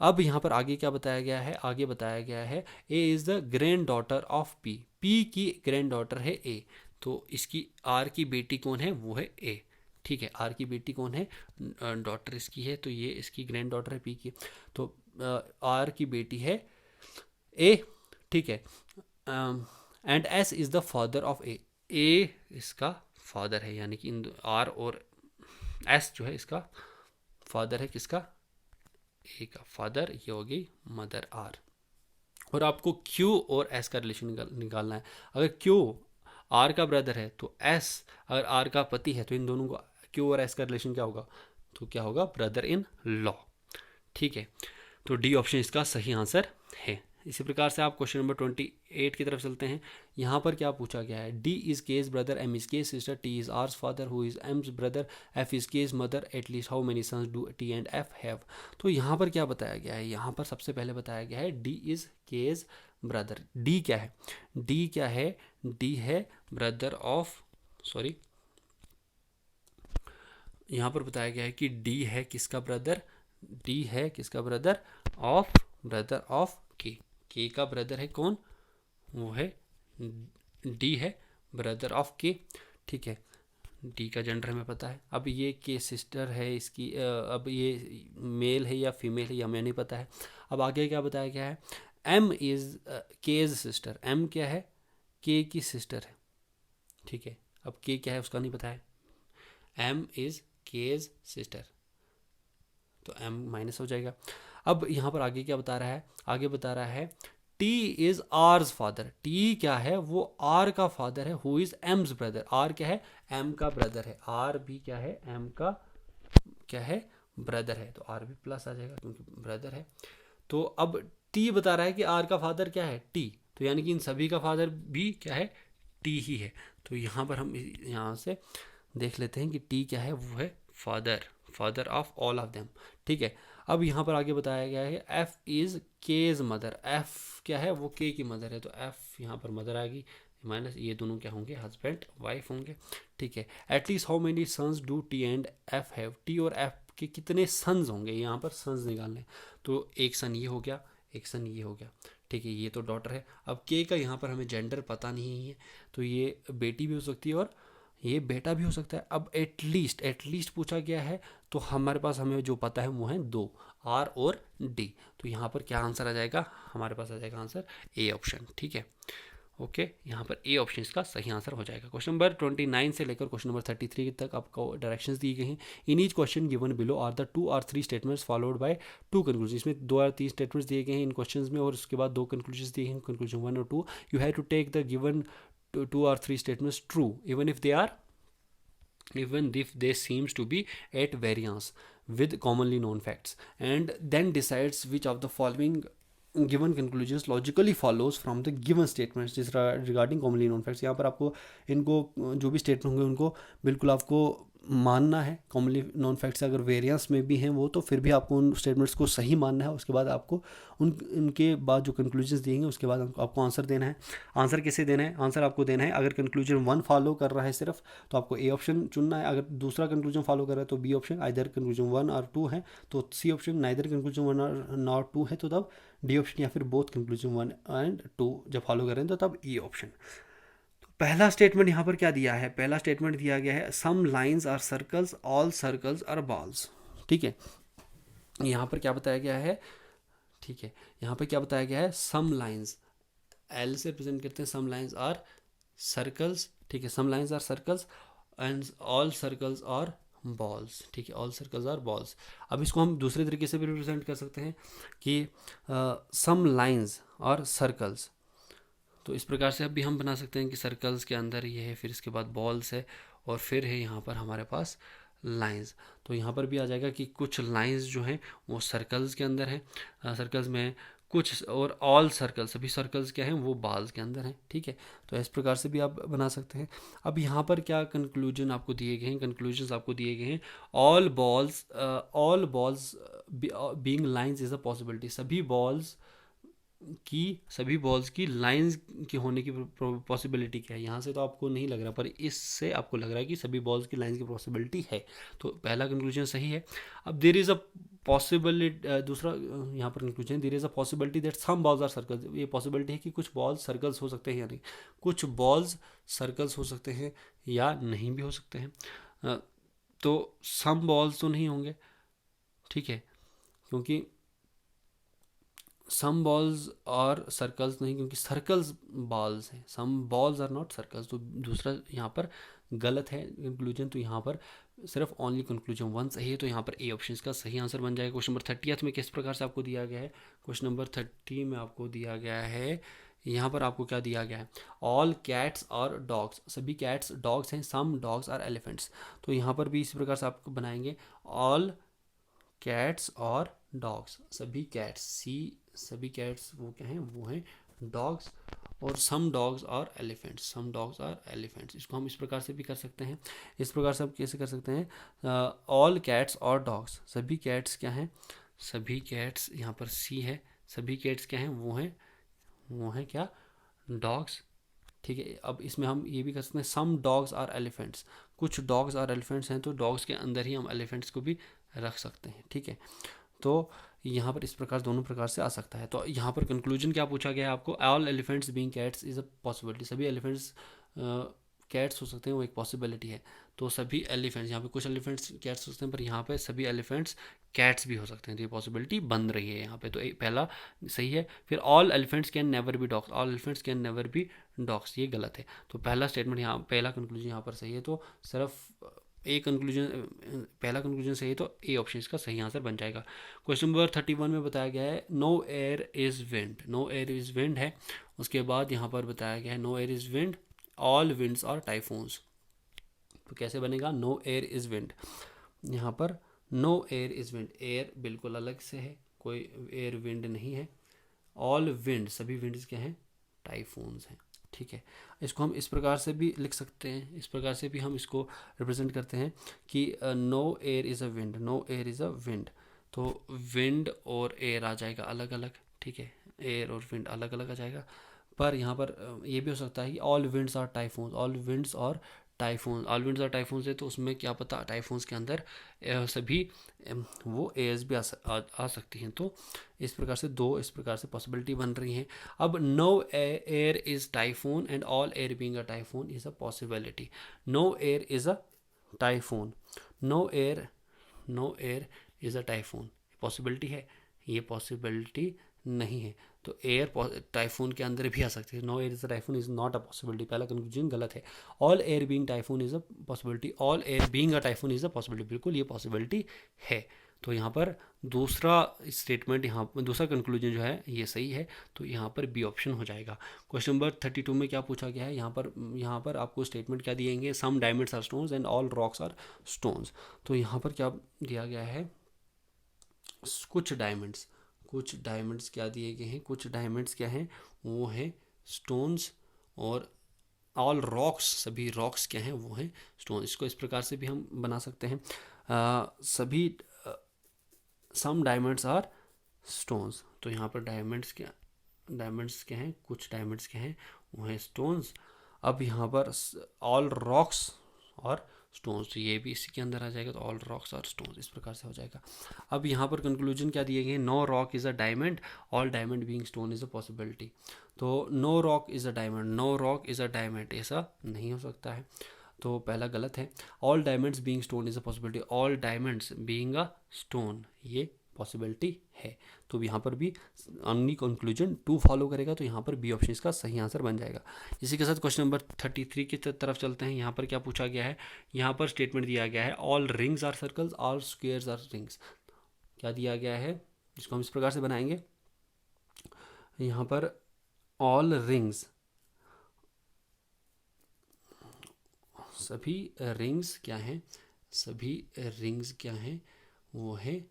अब यहाँ पर आगे क्या बताया गया है, आगे बताया गया है ए is the granddaughter of P, P की ग्रैंड डॉटर है ए, तो इसकी आर की बेटी कौन है, वो है ए, ठीक है, आर की बेटी कौन है, डॉटर इसकी है, तो ये इसकी ग्रैंड डॉटर है पी की, तो आर की बेटी है ए, ठीक है, and S is the father of A, A इसका फादर है, यानी कि इन आर और एस जो है इसका फादर है, किसका, ए का फादर, ये होगी मदर आर। और आपको क्यू और एस का रिलेशन निकालना है। अगर क्यू आर का ब्रदर है तो एस अगर आर का पति है, तो इन दोनों को क्यू और एस का रिलेशन क्या होगा, तो क्या होगा, ब्रदर इन लॉ। ठीक है, तो डी ऑप्शन इसका सही आंसर है। इसी प्रकार से आप क्वेश्चन नंबर 28 की तरफ चलते हैं। यहाँ पर क्या पूछा गया है, D is K's brother, M is K's sister, T is R's father, who is M's brother, F is K's mother, at least how many sons do T and F have. तो यहाँ पर क्या बताया गया है, यहाँ पर सबसे पहले बताया गया है D is K's brother. D क्या है, डी क्या है, डी है ब्रदर ऑफ, सॉरी, यहाँ पर बताया गया है कि डी है किसका ब्रदर, डी है किसका ब्रदर ऑफ, ब्रदर ऑफ के का ब्रदर है कौन, वो है डी है ब्रदर ऑफ के। ठीक है, डी का जेंडर हमें पता है। अब ये के सिस्टर है इसकी, अब ये मेल है या फीमेल है, ये हमें नहीं पता है। अब आगे क्या बताया गया है, M is K's sister, M क्या है, के की सिस्टर है। ठीक है, अब के क्या है उसका नहीं पता है, एम इज केज सिस्टर, तो एम माइनस हो जाएगा। अब यहाँ पर आगे क्या बता रहा है, आगे बता रहा है T is R's father, T क्या है, वो आर का फादर है, who is M's brother, R क्या है, एम का ब्रदर है, आर भी क्या है, एम का क्या है, ब्रदर है, तो आर भी प्लस आ जाएगा क्योंकि ब्रदर है। तो अब टी बता रहा है कि आर का फादर क्या है, टी, तो यानी कि इन सभी का फादर भी क्या है, टी ही है। तो यहाँ पर हम यहाँ से देख लेते हैं कि टी क्या है, वो है father, father of all of them. ठीक है, अब यहाँ पर आगे बताया गया है F is K's mother, F क्या है, वो के की मदर है, तो एफ यहाँ पर मदर आएगी, माइनस ये दोनों क्या होंगे, हस्बैंड वाइफ होंगे। ठीक है, at least how many sons do T and F have, T और एफ के कितने सन्स होंगे, यहाँ पर सन्स निकालने, तो एक सन ये हो गया, एक सन ये हो गया। ठीक है, ये तो डॉटर है। अब के का यहाँ पर हमें जेंडर पता नहीं है, तो ये बेटी भी हो सकती है और ये बेटा भी हो सकता है। अब एटलीस्ट पूछा गया है, तो हमारे पास हमें जो पता है वो है दो, आर और डी। तो यहाँ पर क्या आंसर आ जाएगा, हमारे पास आ जाएगा आंसर ए ऑप्शन। ठीक है, ओके, यहाँ पर ए ऑप्शन इसका सही आंसर हो जाएगा। क्वेश्चन नंबर 29 से लेकर क्वेश्चन नंबर 33 तक आपको डायरेक्शंस दी गई हैं। In each question given below are the 2 और 3 स्टेटमेंट्स फॉलोड बाय 2 कंक्लूजन। इसमें 2 और 3 स्टेटमेंट्स दिए गए हैं इन क्वेश्चंस में, और उसके बाद 2 कंक्लूजन दिए हैं, कंक्लूजन 1 और 2। You have to take the given 2 और 3 statements true even if they seems to be at variance with commonly known facts, and then decides which of the following given conclusions logically follows from the given statements regarding commonly known facts। यहाँ पर आपको इनको जो भी statement होंगे उनको बिल्कुल आपको मानना है। कॉमनली नॉन फैक्ट्स अगर वेरिएंस में भी हैं वो, तो फिर भी आपको उन स्टेटमेंट्स को सही मानना है। उसके बाद आपको उनके बाद जो कंक्लूजन्स दिएंगे उसके बाद आपको आंसर देना है। आंसर कैसे देना है, आंसर आपको देना है अगर कंक्लूजन 1 फॉलो कर रहा है सिर्फ, तो आपको ए ऑप्शन चुनना है। अगर दूसरा कंक्लूजन फॉलो कर रहा है तो बी ऑप्शन, आइदर कंक्लूजन 1 और 2 है तो सी ऑप्शन, नाइदर कंक्लूजन 1 और नॉट 2 है तो तब डी ऑप्शन, या फिर बोथ कंक्लूजन 1 एंड 2 जब फॉलो कर रहे हैं तो तब ई ऑप्शन। पहला स्टेटमेंट यहाँ पर क्या दिया है, पहला स्टेटमेंट दिया गया है some lines are circles, all circles are balls. ठीक है, यहाँ पर क्या बताया गया है, ठीक है, यहाँ पर क्या बताया गया है, सम लाइंस, एल से रिप्रेजेंट करते हैं, सम लाइंस आर सर्कल्स। ठीक है, some lines are circles and all circles are balls. ठीक है, ऑल सर्कल्स आर बॉल्स। अब इसको हम दूसरे तरीके से भी रिप्रेजेंट कर सकते हैं कि सम लाइंस और सर्कल्स, तो इस प्रकार से अब भी हम बना सकते हैं कि सर्कल्स के अंदर ये है, फिर इसके बाद बॉल्स है, और फिर है यहाँ पर हमारे पास लाइंस। तो यहाँ पर भी आ जाएगा कि कुछ लाइंस जो हैं वो सर्कल्स के अंदर हैं, सर्कल्स में कुछ, और ऑल सर्कल्स, सभी सर्कल्स क्या हैं वो बॉल्स के अंदर हैं। ठीक है, तो इस प्रकार से भी आप बना सकते हैं। अब यहाँ पर क्या कंक्लूजन आपको दिए गए हैं, कंक्लूजन्स आपको दिए गए हैं, all balls being lines is a possibility, सभी बॉल्स की लाइंस की होने की पॉसिबिलिटी क्या है। यहाँ से तो आपको नहीं लग रहा, पर इससे आपको लग रहा है कि सभी बॉल्स की लाइंस की पॉसिबिलिटी है, तो पहला कंक्लूजन सही है। अब देयर इज़ अ पॉसिबिलिटी, दूसरा यहाँ पर conclusion, there is a possibility that some balls are circles, ये पॉसिबिलिटी है कि कुछ बॉल्स सर्कल्स हो सकते हैं या नहीं, कुछ बॉल्स सर्कल्स हो सकते हैं या नहीं भी हो सकते हैं। तो सम बॉल्स तो नहीं होंगे, ठीक है, क्योंकि सम बॉल्स और सर्कल्स नहीं, क्योंकि सर्कल्स बॉल्स हैं, सम बॉल्स आर नॉट सर्कल्स, तो दूसरा यहाँ पर गलत है कंक्लूजन, तो यहाँ पर सिर्फ ओनली कंक्लूजन 1 सही है, तो यहाँ पर ए ऑप्शन का सही आंसर बन जाएगा। क्वेश्चन नंबर 30 में किस प्रकार से आपको दिया गया है, क्वेश्चन नंबर 30 में आपको दिया गया है, यहाँ पर आपको क्या दिया गया है, ऑल कैट्स और डॉग्स, सभी कैट्स डॉग्स हैं, सम डॉग्स और एलिफेंट्स। तो यहाँ पर भी इसी प्रकार से आपको बनाएंगे, ऑल कैट्स और डॉग्स, सभी कैट्स, सभी कैट्स वो क्या हैं, वो हैं डॉग्स, और सम डॉग्स और एलिफेंट्स, सम डॉग्स और एलिफेंट्स। इसको हम इस प्रकार से भी कर सकते हैं, इस प्रकार से आप कैसे कर सकते हैं, ऑल कैट्स और डॉग्स, सभी कैट्स क्या हैं, सभी कैट्स, यहाँ पर सी है, सभी कैट्स क्या हैं, वो हैं क्या, डॉग्स। ठीक है, अब इसमें हम ये भी कर सकते हैं, सम डॉग्स और एलिफेंट्स, कुछ डॉग्स और एलिफेंट्स हैं, तो डॉग्स के अंदर ही हम एलिफेंट्स को भी रख सकते हैं। ठीक है, तो यहाँ पर इस प्रकार दोनों प्रकार से आ सकता है। तो यहाँ पर कंक्लूजन क्या पूछा गया है आपको, all elephants being cats is a possibility, सभी एलिफेंट्स कैट्स हो सकते हैं, वो एक पॉसिबिलिटी है। तो सभी एलिफेंट्स, यहाँ पे कुछ एलिफेंट्स कैट्स हो सकते हैं, पर यहाँ पे सभी एलिफेंट्स कैट्स भी हो सकते हैं, तो ये पॉसिबिलिटी बन रही है यहाँ पे, तो पहला सही है। फिर all elephants can never be dogs, all elephants can never be dogs, ये गलत है। तो पहला स्टेटमेंट यहाँ, पहला कंक्लूजन यहाँ पर सही है, तो सिर्फ ए कंक्लूजन, पहला कंक्लूजन सही है, तो ए ऑप्शन इसका सही आंसर बन जाएगा। क्वेश्चन नंबर 31 में बताया गया है, no air is wind, no air is wind है, उसके बाद यहाँ पर बताया गया है, no air is wind, all winds और टाइफून्स। तो कैसे बनेगा, नो एयर इज विंड, यहाँ पर no air is wind, air बिल्कुल अलग से है, कोई एयर विंड नहीं है, ऑल विंड, सभी विंड्स क्या हैं, टाइफून्स हैं। ठीक है, इसको हम इस प्रकार से भी लिख सकते हैं, इस प्रकार से भी हम इसको रिप्रेजेंट करते हैं कि no air is a wind, no air is a wind, तो विंड और एयर आ जाएगा अलग अलग। ठीक है, एयर और विंड अलग अलग आ जाएगा, पर यहाँ पर ये भी हो सकता है कि ऑल विंड्स और टाइफून्स, ऑल विंड्स और टाइफून, ऑल विंड्स और टाइफून्स है, तो उसमें क्या पता टाइफून्स के अंदर सभी वो एयर्स भी आ सकती हैं। तो इस प्रकार से दो इस प्रकार से पॉसिबिलिटी बन रही हैं। अब no air is typhoon and all air being a typhoon is a possibility, no air is a typhoon, no air is a typhoon possibility है, ये पॉसिबिलिटी नहीं है। तो एयर टाइफून के अंदर भी आ सकती है, no air is a typhoon is not a possibility, पहला कंक्लूजन गलत है। All air being typhoon is a possibility, all air being a typhoon is a possibility, बिल्कुल ये पॉसिबिलिटी है। तो यहाँ पर दूसरा स्टेटमेंट, यहाँ पर दूसरा कंक्लूजन जो है ये सही है, तो यहाँ पर बी ऑप्शन हो जाएगा। क्वेश्चन नंबर 32 में क्या पूछा गया है, यहाँ पर आपको स्टेटमेंट क्या दिएंगे, some diamonds are stones and all rocks are stones. तो यहाँ पर क्या दिया गया है, कुछ डायमंड्स क्या दिए गए हैं, कुछ डायमंड्स क्या हैं, वो हैं स्टोन्स, और ऑल रॉक्स, सभी रॉक्स क्या हैं, वो हैं स्टोन। इसको इस प्रकार से भी हम बना सकते हैं, सभी सम डायमंड्स आर स्टोन्स। तो यहाँ पर डायमंड्स क्या हैं, कुछ डायमंड्स क्या हैं, वो हैं स्टोन्स। अब यहाँ पर ऑल रॉक्स और स्टोन्स, तो ये भी इसी के अंदर आ जाएगा, तो ऑल रॉक्स और स्टोन्स इस प्रकार से हो जाएगा। अब यहाँ पर कंक्लूजन क्या दिए गए, no rock is a diamond, all diamond being stone is a possibility. तो no rock is a diamond, no rock is a diamond, ऐसा नहीं हो सकता है, तो पहला गलत है। All diamonds being stone is a possibility, all diamonds being a stone, ये पॉसिबिलिटी है। तो यहाँ पर भी ओनली कंक्लूजन 2 फॉलो करेगा, तो यहाँ पर बी ऑप्शन इसका सही आंसर बन जाएगा। इसी के साथ क्वेश्चन नंबर 33 की तरफ चलते हैं। यहाँ पर क्या पूछा गया है, यहाँ पर स्टेटमेंट दिया गया है, all rings are circles, all squares are rings. क्या दिया गया है, इसको हम इस प्रकार से बनाएंगे, यहाँ पर ऑल रिंग्स, सभी रिंग्स क्या हैं, सभी रिंग्स क्या हैं, वो है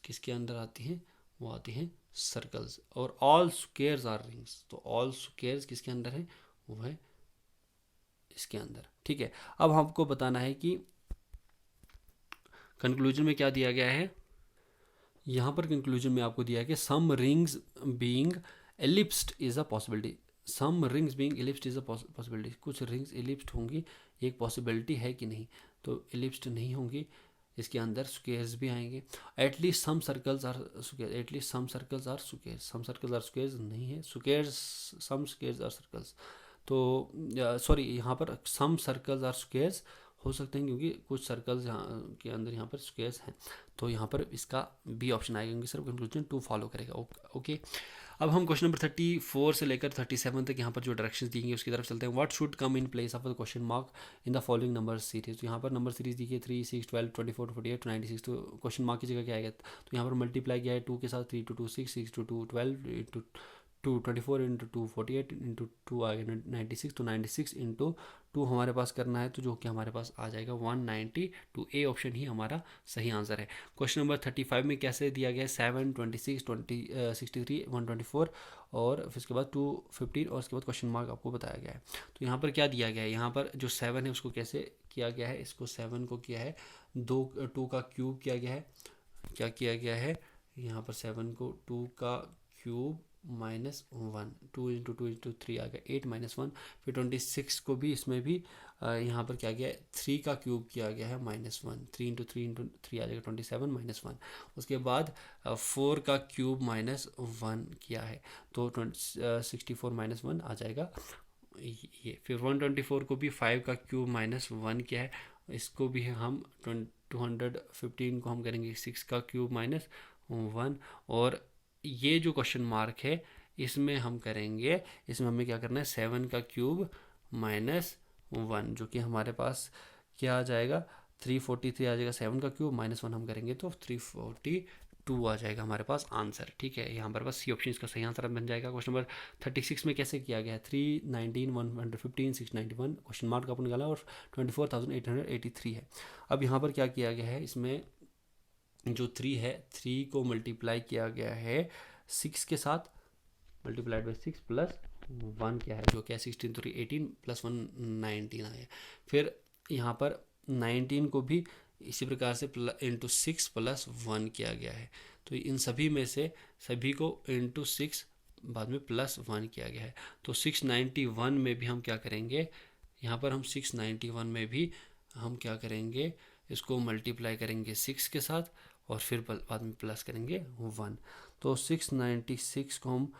किसके अंदर आती हैं, वो आती हैं सर्कल्स, और ऑल स्क्वेयर्स आर रिंग्स, तो ऑल स्क्वेयर्स किसके अंदर है, वो है इसके अंदर। ठीक है, अब हमको बताना है कि कंक्लूजन में क्या दिया गया है। यहाँ पर कंक्लूजन में आपको दिया है कि some rings being ellipsed is a possibility, some rings being ellipsed is a possibility, कुछ रिंग्स एलिप्स्ड होंगी, एक पॉसिबिलिटी है कि नहीं, तो एलिप्स्ड नहीं होंगी, इसके अंदर स्क्वेयर्स भी आएंगे। At least some circles are square, at least some circles are squares, some circles are squares नहीं है, squares, some squares are circles, तो सॉरी यहाँ पर सम सर्कल्स आर स्क्वेयर्स हो सकते हैं क्योंकि कुछ सर्कल्स यहाँ के अंदर यहाँ पर स्क्वेयर्स हैं, तो यहाँ पर इसका बी ऑप्शन आएगा क्योंकि सिर्फ कंक्लूजन 2 फॉलो करेगा। ओके, अब हम क्वेश्चन नंबर 34 से लेकर 37 तक यहाँ पर जो डायरेक्शंस दी गई उसकी तरफ चलते हैं। What should come in place of the question mark in the following number series. तो यहाँ पर नंबर सीरीज दी गई 3, 6, 12, 24, 48, 96। तो क्वेश्चन मार्क की जगह क्या आएगा, तो यहाँ पर मल्टीप्लाई किया है 2 के साथ, 3 to 2 6, 6 to 2 12, 2 24 इंटू 2 48 इंटू 2 आ गया 96। तो 96 इंटू 2 हमारे पास करना है, तो जो कि हमारे पास आ जाएगा 192। ए ऑप्शन ही हमारा सही आंसर है। क्वेश्चन नंबर 35 में कैसे दिया गया है 7, 26, 63, 124 और फिर उसके बाद 215 और उसके बाद क्वेश्चन मार्क आपको बताया गया है। तो यहाँ पर क्या दिया गया है, यहाँ पर जो 7 है उसको कैसे किया गया है, इसको 7 को किया है 2 का क्यूब किया गया है। क्या किया गया है, यहाँ पर 7 को 2 का क्यूब -1, 2 इंटू 2 इंटू 3 आ गया 8 -1। फिर 26 को भी इसमें भी यहाँ पर क्या गया है 3 का क्यूब किया गया है -1, 3 इंटू 3 इंटू 3 आ जाएगा 27 -1। उसके बाद 4 का क्यूब -1 किया है तो 64 -1 आ जाएगा ये। फिर 124 को भी 5 का क्यूब -1 किया है, इसको भी हम 215 को हम करेंगे 6 का क्यूब -1। और ये जो क्वेश्चन मार्क है इसमें हम करेंगे, इसमें हमें क्या करना है 7 का क्यूब -1 जो कि हमारे पास क्या आ जाएगा 343 आ जाएगा। 7 का क्यूब -1 हम करेंगे तो 342 आ जाएगा हमारे पास आंसर। ठीक है, यहाँ पर बस सी ऑप्शन इसका सही आंसर बन जाएगा। क्वेश्चन नंबर 36 में कैसे किया गया है 319, 115, 691 क्वेश्चन मार्क आपको निकाला और 24,883 है। अब यहाँ पर क्या किया गया है, इसमें जो 3 है 3 को मल्टीप्लाई किया गया है 6 के साथ, मल्टीप्लाइड बाई 6 प्लस 1 क्या है जो क्या 16 3 18 प्लस 1 19 आया। फिर यहाँ पर 19 को भी इसी प्रकार से इंटू 6 प्लस 1 किया गया है। तो इन सभी में से सभी को इंटू 6 बाद में प्लस 1 किया गया है। तो 691 में भी हम क्या करेंगे, यहाँ पर हम 691 में भी हम क्या करेंगे, इसको मल्टीप्लाई करेंगे 6 के साथ और फिर बाद में प्लस करेंगे 1। तो 696 को हम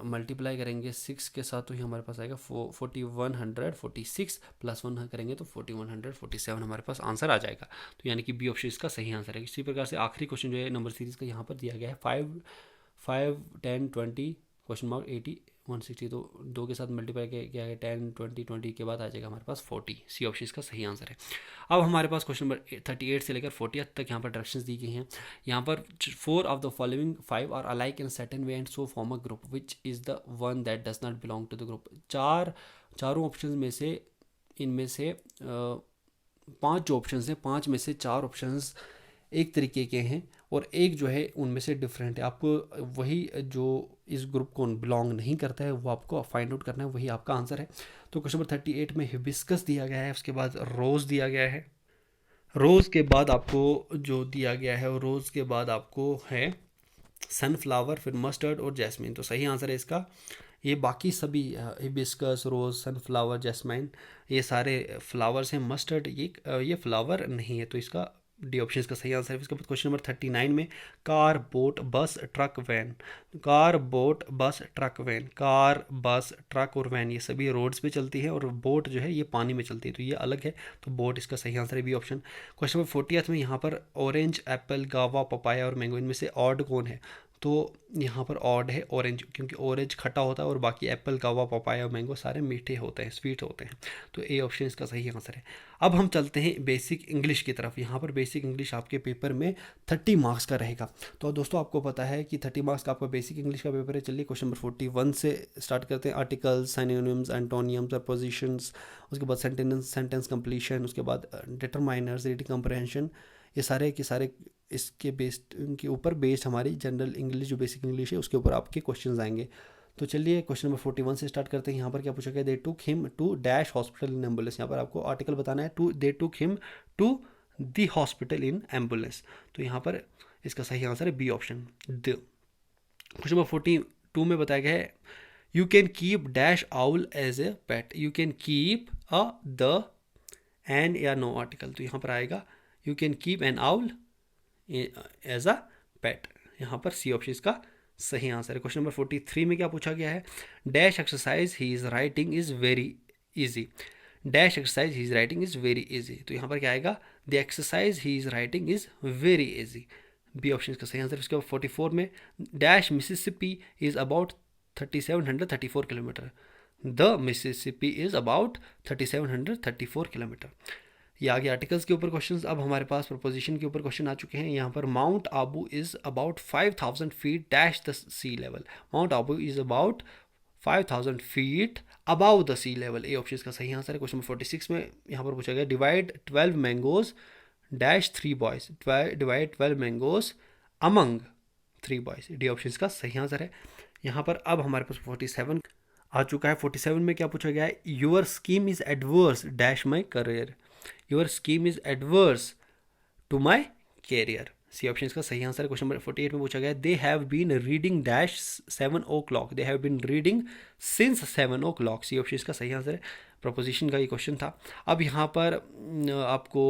मल्टीप्लाई करेंगे 6 के साथ तो ये हमारे पास आएगा 4146 प्लस 1 करेंगे तो 4147 हमारे पास आंसर आ जाएगा। तो यानी कि बी ऑप्शन इसका सही आंसर है। इसी प्रकार से आखिरी क्वेश्चन जो है नंबर सीरीज का यहाँ पर दिया गया है 5, 10, 20 क्वेश्चन मार्क 80, 160। तो 2 के साथ मल्टीप्लाई किया गया 10, 20, 20 के बाद आ जाएगा हमारे पास 40। सी ऑप्शन इसका सही आंसर है। अब हमारे पास क्वेश्चन नंबर 38 से लेकर 40 तक यहाँ पर डायरेक्शंस दी गई हैं। यहाँ पर 4 of the following 5 are alike in certain way and so form a group which is the one that does not belong to the group. चारों ऑप्शन में से इनमें से 5 जो ऑप्शन हैं 5 में से 4 ऑप्शन एक तरीके के हैं और एक जो है उनमें से डिफरेंट है। आपको वही जो इस ग्रुप को बिलोंग नहीं करता है वो आपको फाइंड आउट करना है, वही आपका आंसर है। तो क्वेश्चन नंबर 38 में हिबिस्कस दिया गया है, उसके बाद रोज़ दिया गया है, रोज़ के बाद आपको जो दिया गया है और रोज़ के बाद आपको है सनफ्लावर, फिर मस्टर्ड और जैस्मिन। तो सही आंसर है इसका ये। बाकी सभी हिबिस्कस, रोज़, सनफ्लावर, जैस्मिन ये सारे फ्लावर्स हैं। मस्टर्ड ये फ्लावर नहीं है, तो इसका डी ऑप्शन इसका सही आंसर है। इसके बाद क्वेश्चन नंबर 39 में कार, बोट, बस, ट्रक, वैन। कार, बोट, बस, ट्रक, वैन। कार, बस, ट्रक और वैन ये सभी रोड्स पे चलती है और बोट जो है ये पानी में चलती है, तो ये अलग है। तो बोट इसका सही आंसर है, बी ऑप्शन। क्वेश्चन नंबर 40 में यहाँ पर ऑरेंज, एप्पल, गावा, पपाया और मैंगो इनमें से ऑड कौन है। तो यहाँ पर ऑड है ऑरेंज, क्योंकि ऑरेंज खट्टा होता है और बाकी एप्पल, गावा, पपाया और मैंगो सारे मीठे होते हैं, स्वीट होते हैं। तो ए ऑप्शन इसका सही आंसर है। अब हम चलते हैं बेसिक इंग्लिश की तरफ। यहाँ पर बेसिक इंग्लिश आपके पेपर में 30 मार्क्स का रहेगा। तो दोस्तों आपको पता है कि 30 मार्क्स का आपका बेसिक इंग्लिश का पेपर है। चलिए क्वेश्चन नंबर 41 से स्टार्ट करते हैं। आर्टिकल्स, सिनोनिम्स, एंटोनियम्स, प्रपोजिशंस, उसके बाद सेंटेंस कंप्लीशन, उसके बाद डिटरमाइनर्स, रीडिंग कंप्रहेंशन, ये सारे के सारे इसके बेस्ड इनके ऊपर बेस्ड हमारी जनरल इंग्लिश जो बेसिक इंग्लिश है उसके ऊपर आपके क्वेश्चंस आएंगे। तो चलिए क्वेश्चन नंबर 41 से स्टार्ट करते हैं। यहाँ पर क्या पूछा गया, they took him to dash hospital in ambulance. यहाँ पर आपको आर्टिकल बताना है they took him to the hospital in ambulance. तो यहाँ पर इसका सही आंसर है B option the. Question number 42 में बताया गया है you can keep dash owl as a pet. You can keep a the an or no article. तो यहाँ पर आएगा you can keep an owl as a पेट। यहाँ पर सी ऑप्शन इसका सही आंसर है। क्वेश्चन नंबर 43 में क्या पूछा गया है, dash exercise he is writing is very easy. Dash exercise he is writing is very easy, तो यहाँ पर क्या आएगा, the exercise he is writing is very easy, B option इसका सही आंसर। उसके बाद 44 में dash Mississippi is about 3734 kilometre, the Mississippi is about 3734 kilometre. ये आगे आर्टिकल्स के ऊपर क्वेश्चंस। अब हमारे पास प्रपोजिशन के ऊपर क्वेश्चन आ चुके हैं। यहाँ पर mount Abu is about 5000 feet dash the sea level, mount Abu is about 5000 feet above the sea level, A option का सही आंसर है। क्वेश्चन नंबर 46 में यहाँ पर पूछा गया divide 12 mangoes dash 3 boys, divide 12 mangoes among 3 boys, D option का सही आंसर है। यहाँ पर अब हमारे पास 47 आ चुका है। 47 में क्या पूछा गया है, your scheme is adverse dash my career, your scheme is adverse to my career, C option इसका सही आंसर है। क्वेश्चन नंबर 48 में पूछा गया they have been reading dash 7 o'clock, they have been reading since 7 o'clock, C option इसका सही answer है। Preposition का ये क्वेश्चन था। अब यहाँ पर आपको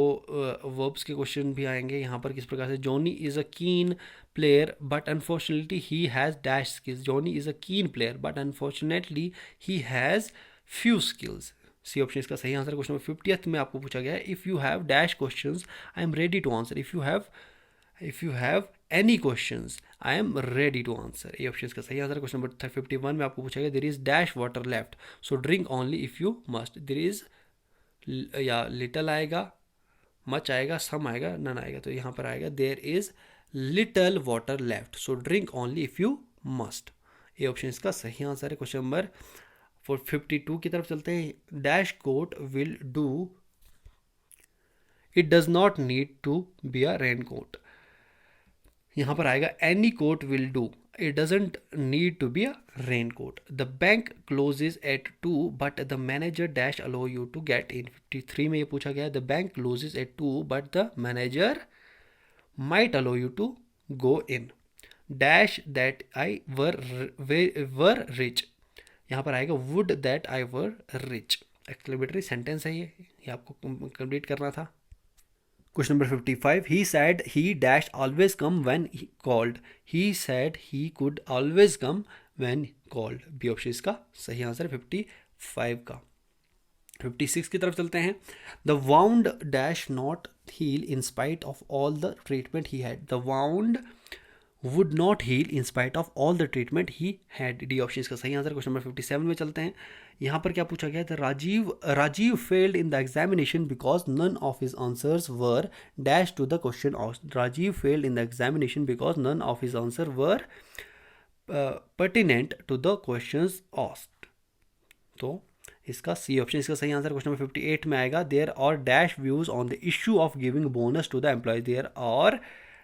वर्ब्स के क्वेश्चन भी आएंगे। यहाँ पर किस प्रकार से, Johnny is a keen player but unfortunately he has dash skills, Johnny is a keen player but unfortunately he has few skills, C option इसका सही आंसर। क्वेश्चन नंबर 50 में आपको पूछा गया है if you have dash questions I am ready to answer, if you have any questions I am ready to answer, ये option का सही आंसर। क्वेश्चन नंबर 51 में आपको पूछा गया there is dash water left so drink only if you must, there is या little आएगा, much आएगा, सम आएगा, नन आएगा, तो यहाँ पर आएगा there is little water left so drink only if you must, ये ऑप्शन इसका सही आंसर है। क्वेश्चन नंबर 52 की तरफ चलते हैं। Dash coat will do, it does not need to be a rain coat, यहाँ पर आएगा any coat will do, it doesn't need to be a rain coat. The bank closes at 2 but the manager dash allow you to get in, 53 में ये पूछा गया है the bank closes at 2 but the manager might allow you to go in, dash that I were rich, यहाँ पर आएगा would that I were rich, exclamatory sentence है ये आपको कंप्लीट करना था। Question number 55 he said he dash always come when he called, he said he could always come when called, B option इसका सही आंसर है 55 का। 56 की तरफ चलते हैं। The wound dash not heal in spite of all the treatment he had, the wound would not heal in spite of all the treatment he had, D option इसका सही आंसर। क्वेश्चन नंबर 57 में चलते हैं। यहाँ पर क्या पूछा गया था, Rajiv failed in the examination because none of his answers were dash to the question asked, Rajiv failed in the examination because none of his answer were pertinent to the questions asked, तो इसका सी ऑप्शन इसका सही answer. Question number 58 में आएगा there are dash views on the issue of giving bonus to the employees, there are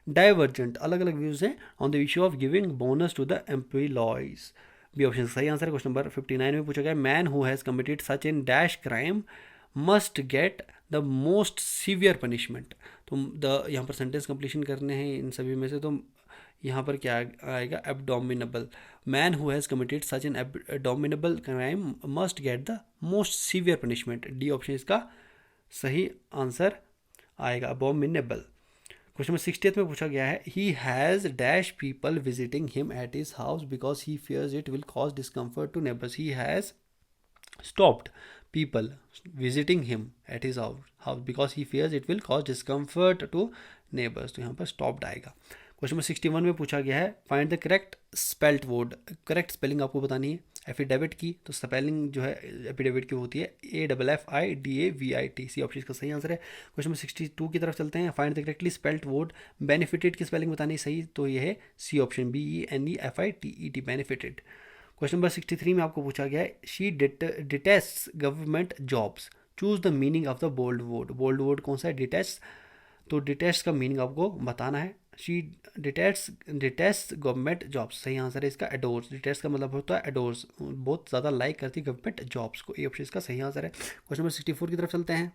divergent अलग अलग views हैं on the issue of giving bonus to the employees, B option सही answer है। Question number 59 में पूछा गया man who has committed such an dash crime must get the most severe punishment, तो the यहाँ पर सेंटेंस कंप्लीशन करने हैं इन सभी में से, तो यहाँ पर क्या आएगा abominable, man who has committed such an abominable crime must get the most severe punishment, D option इसका सही आंसर आएगा अबोमिनेबल। क्वेश्चन नंबर 60 में पूछा गया है he has dash people visiting him at his house because he fears it will cause discomfort to neighbours, he has stopped people visiting him at his house because he fears it will cause discomfort to neighbours, तो यहाँ पर stopped आएगा। Question number 61 में पूछा गया है find the correct spelt word, correct spelling आपको बतानी है एफिडेविट की, तो स्पेलिंग जो है एफिडेविट की होती है AFFIDAVIT, सी ऑप्शन का सही आंसर है। क्वेश्चन नंबर 62 की तरफ चलते हैं। Find the correctly spelt word benefited की स्पेलिंग बतानी है सही, तो ये है C option BENEFITED benefited. Question number 63 में आपको पूछा गया है she detests government jobs, choose the meaning of the bold word, bold word कौन सा है डिटेस्ट, तो डिटेस्ट का मीनिंग आपको बताना है। शी डिटेस्ट गवर्नमेंट जॉब्स, सही आंसर है इसका एडोर्स, डिटेस्ट का मतलब होता है एडोर्स, बहुत ज़्यादा लाइक करती है गवर्नमेंट जॉब्स को, ये ऑप्शन इसका सही आंसर है। क्वेश्चन नंबर 64 की तरफ चलते हैं।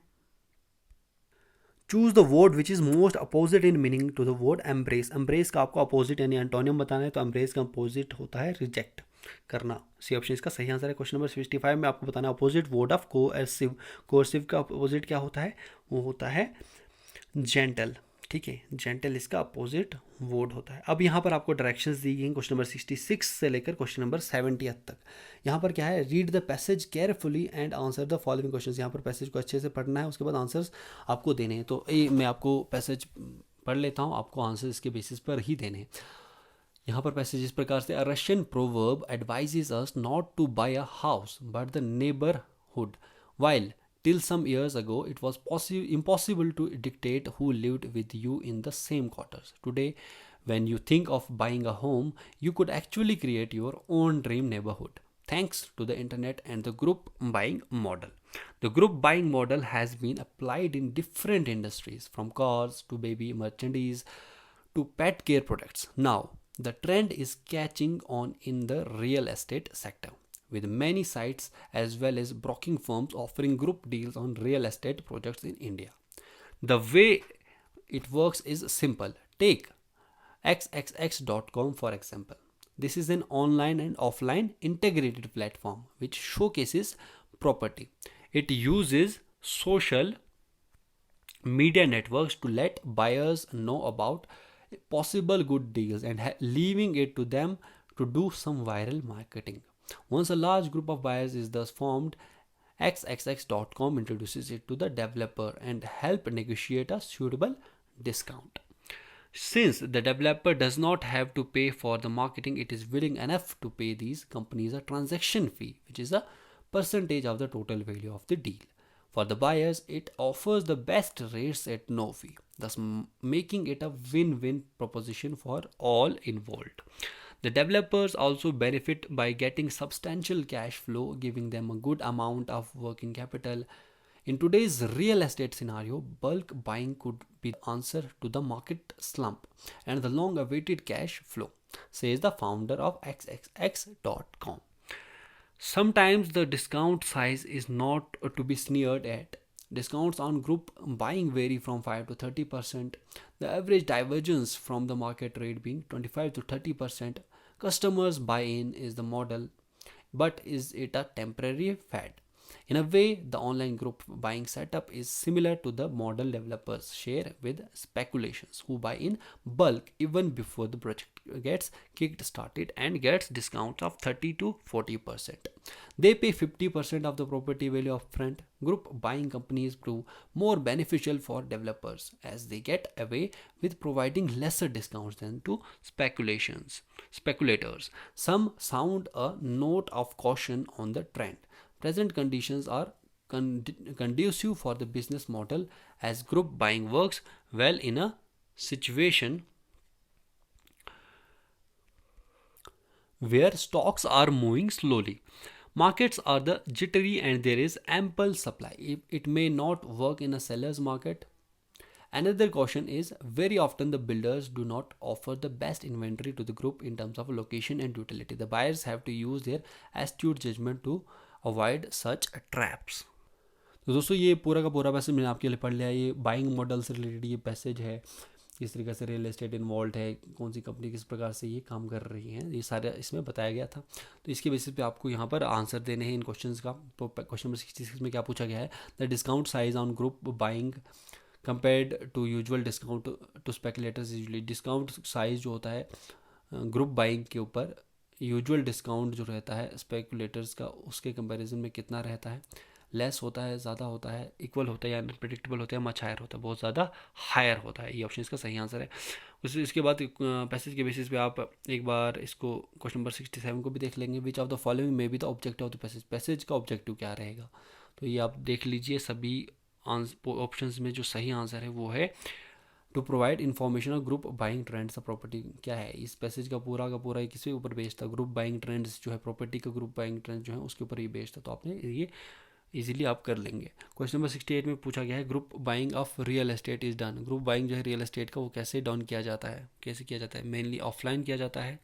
Choose the word which is most opposite in meaning to the word embrace, embrace का आपको अपोजिट यानी एंटोनियम बताना है, तो एम्ब्रेस का अपोजिट होता है रिजेक्ट करना, सी ऑप्शन इसका सही आंसर है। क्वेश्चन नंबर 65 में आपको बताना है opposite word of cohesive, cohesive का अपोजिट क्या होता है, वो होता है जेंटल, ठीक है, जेंटल इसका अपोजिट वर्ड होता है। अब यहाँ पर आपको डायरेक्शंस दी गई हैं क्वेश्चन नंबर 66 से लेकर क्वेश्चन नंबर 70 तक। यहाँ पर क्या है, read the passage carefully and answer the following questions. यहाँ पर पैसेज को अच्छे से पढ़ना है, उसके बाद आंसर्स आपको देने हैं। तो ये मैं आपको पैसेज पढ़ लेता हूँ, आपको आंसर इसके बेसिस पर ही देने हैं। यहाँ पर पैसेज इस प्रकार से, a Russian proverb advises us not to buy a house but the neighbourhood, while till some years ago it was impossible to dictate who lived with you in the same quarters. Today, when you think of buying a home, you could actually create your own dream neighborhood thanks to the internet and the group buying model. The group buying model has been applied in different industries, from cars to baby merchandise to pet care products. Now, the trend is catching on in the real estate sector, with many sites as well as broking firms offering group deals on real estate projects in India. The way it works is simple. Take xxx.com for example. This is an online and offline integrated platform which showcases property. It uses social media networks to let buyers know about possible good deals and leaving it to them to do some viral marketing. Once a large group of buyers is thus formed, xxx.com introduces it to the developer and help negotiate a suitable discount. Since the developer does not have to pay for the marketing, it is willing enough to pay these companies a transaction fee, which is a percentage of the total value of the deal. For the buyers, it offers the best rates at no fee, thus making it a win-win proposition for all involved. The developers also benefit by getting substantial cash flow, giving them a good amount of working capital. In today's real estate scenario, bulk buying could be the answer to the market slump and the long awaited cash flow, says the founder of xxx.com. Sometimes the discount size is not to be sneered at. Discounts on group buying vary from 5 to 30%, the average divergence from the market rate being 25 to 30%. Customers buy in is the model, but is it a temporary fad? In a way, the online group buying setup is similar to the model developers share with speculations who buy in bulk even before the project gets kicked started and gets discounts of 30 to 40%. They pay 50% of the property value upfront. Group buying companies prove more beneficial for developers as they get away with providing lesser discounts than to speculators. Some sound a note of caution on the trend. Present conditions are conducive for the business model as group buying works well in a situation where stocks are moving slowly. Markets are the jittery and there is ample supply. It may not work in a seller's market. Another caution is very often the builders do not offer the best inventory to the group in terms of location and utility. The buyers have to use their astute judgment to avoid such traps. तो दोस्तों ये पूरा का पूरा passage मैंने आपके लिए पढ़ लिया। ये बाइंग मॉडल से रिलेटेड ये पैसेज है, किस तरीके से रियल एस्टेट इन्वॉल्व है, कौन सी कंपनी किस प्रकार से ये काम कर रही हैं, ये सारा इसमें बताया गया था। तो इसके बेसिस पे आपको यहाँ पर आंसर देने हैं इन क्वेश्चंस का। तो क्वेश्चन नंबर 66 में क्या पूछा गया है, the discount size on group buying compared to usual discount to speculators. Usually discount size जो होता है ग्रुप बाइंग के ऊपर यूजुअल डिस्काउंट जो रहता है स्पेकुलेटर्स का, उसके कंपैरिजन में कितना रहता है, लेस होता है, ज़्यादा होता है, इक्वल होता है या अनप्रेडिक्टेबल होता है, मच हायर होता है, बहुत ज़्यादा हायर होता है। ये ऑप्शन इसका सही आंसर है। इसके बाद पैसेज के बेसिस पे आप एक बार इसको क्वेश्चन नंबर 67 को भी देख लेंगे। विच ऑफ द फॉलोइंग में भी the objective of the passage, passage का ऑब्जेक्टिव क्या रहेगा, तो ये आप देख लीजिए। सभी ऑप्शंस में जो सही आंसर है वो है to provide information of group buying trends of property. क्या है इस पैसेज का पूरा किसके ऊपर बेस्ड था, ग्रुप बाइंग ट्रेंड्स जो है, प्रॉपर्टी का ग्रुप बाइंग ट्रेंड जो है उसके ऊपर ये बेस्ड था। तो आपने ये इजीली आप कर लेंगे। क्वेश्चन नंबर 68 में पूछा गया है group buying of real estate is done. Group buying जो है रियल एस्टेट का वो कैसे डन किया जाता है, कैसे किया जाता है, मेनली ऑफलाइन किया जाता है,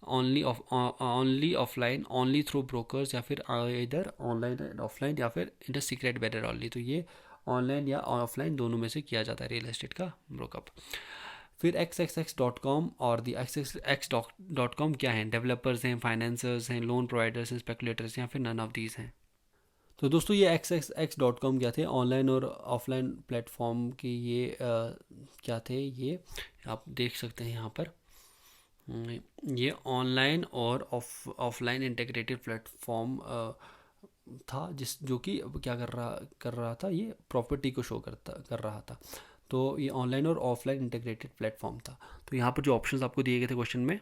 only offline, only through brokers, या फिर इधर ऑनलाइन एंड ऑफलाइन, या फिर in the secret better only. तो ये ऑनलाइन या ऑफलाइन दोनों में से किया जाता है रियल एस्टेट का ब्रोकअप। फिर xxx.com और दी xxx.com क्या है, डेवलपर्स हैं, फाइनेंसर्स हैं, लोन प्रोवाइडर्स हैं, स्पेकुलेटर्स हैं, या फिर नन ऑफ दीज हैं। तो दोस्तों ये xxx.com क्या थे, ऑनलाइन और ऑफलाइन प्लेटफॉर्म के ये क्या थे, ये आप देख सकते हैं यहाँ पर। ये ऑनलाइन और ऑफलाइन इंटीग्रेटेड प्लेटफॉर्म था, जो कि क्या कर रहा था, ये प्रॉपर्टी को शो कर रहा था। तो ये ऑनलाइन और ऑफलाइन इंटीग्रेटेड प्लेटफॉर्म था। तो यहाँ पर जो ऑप्शंस आपको दिए गए थे क्वेश्चन में,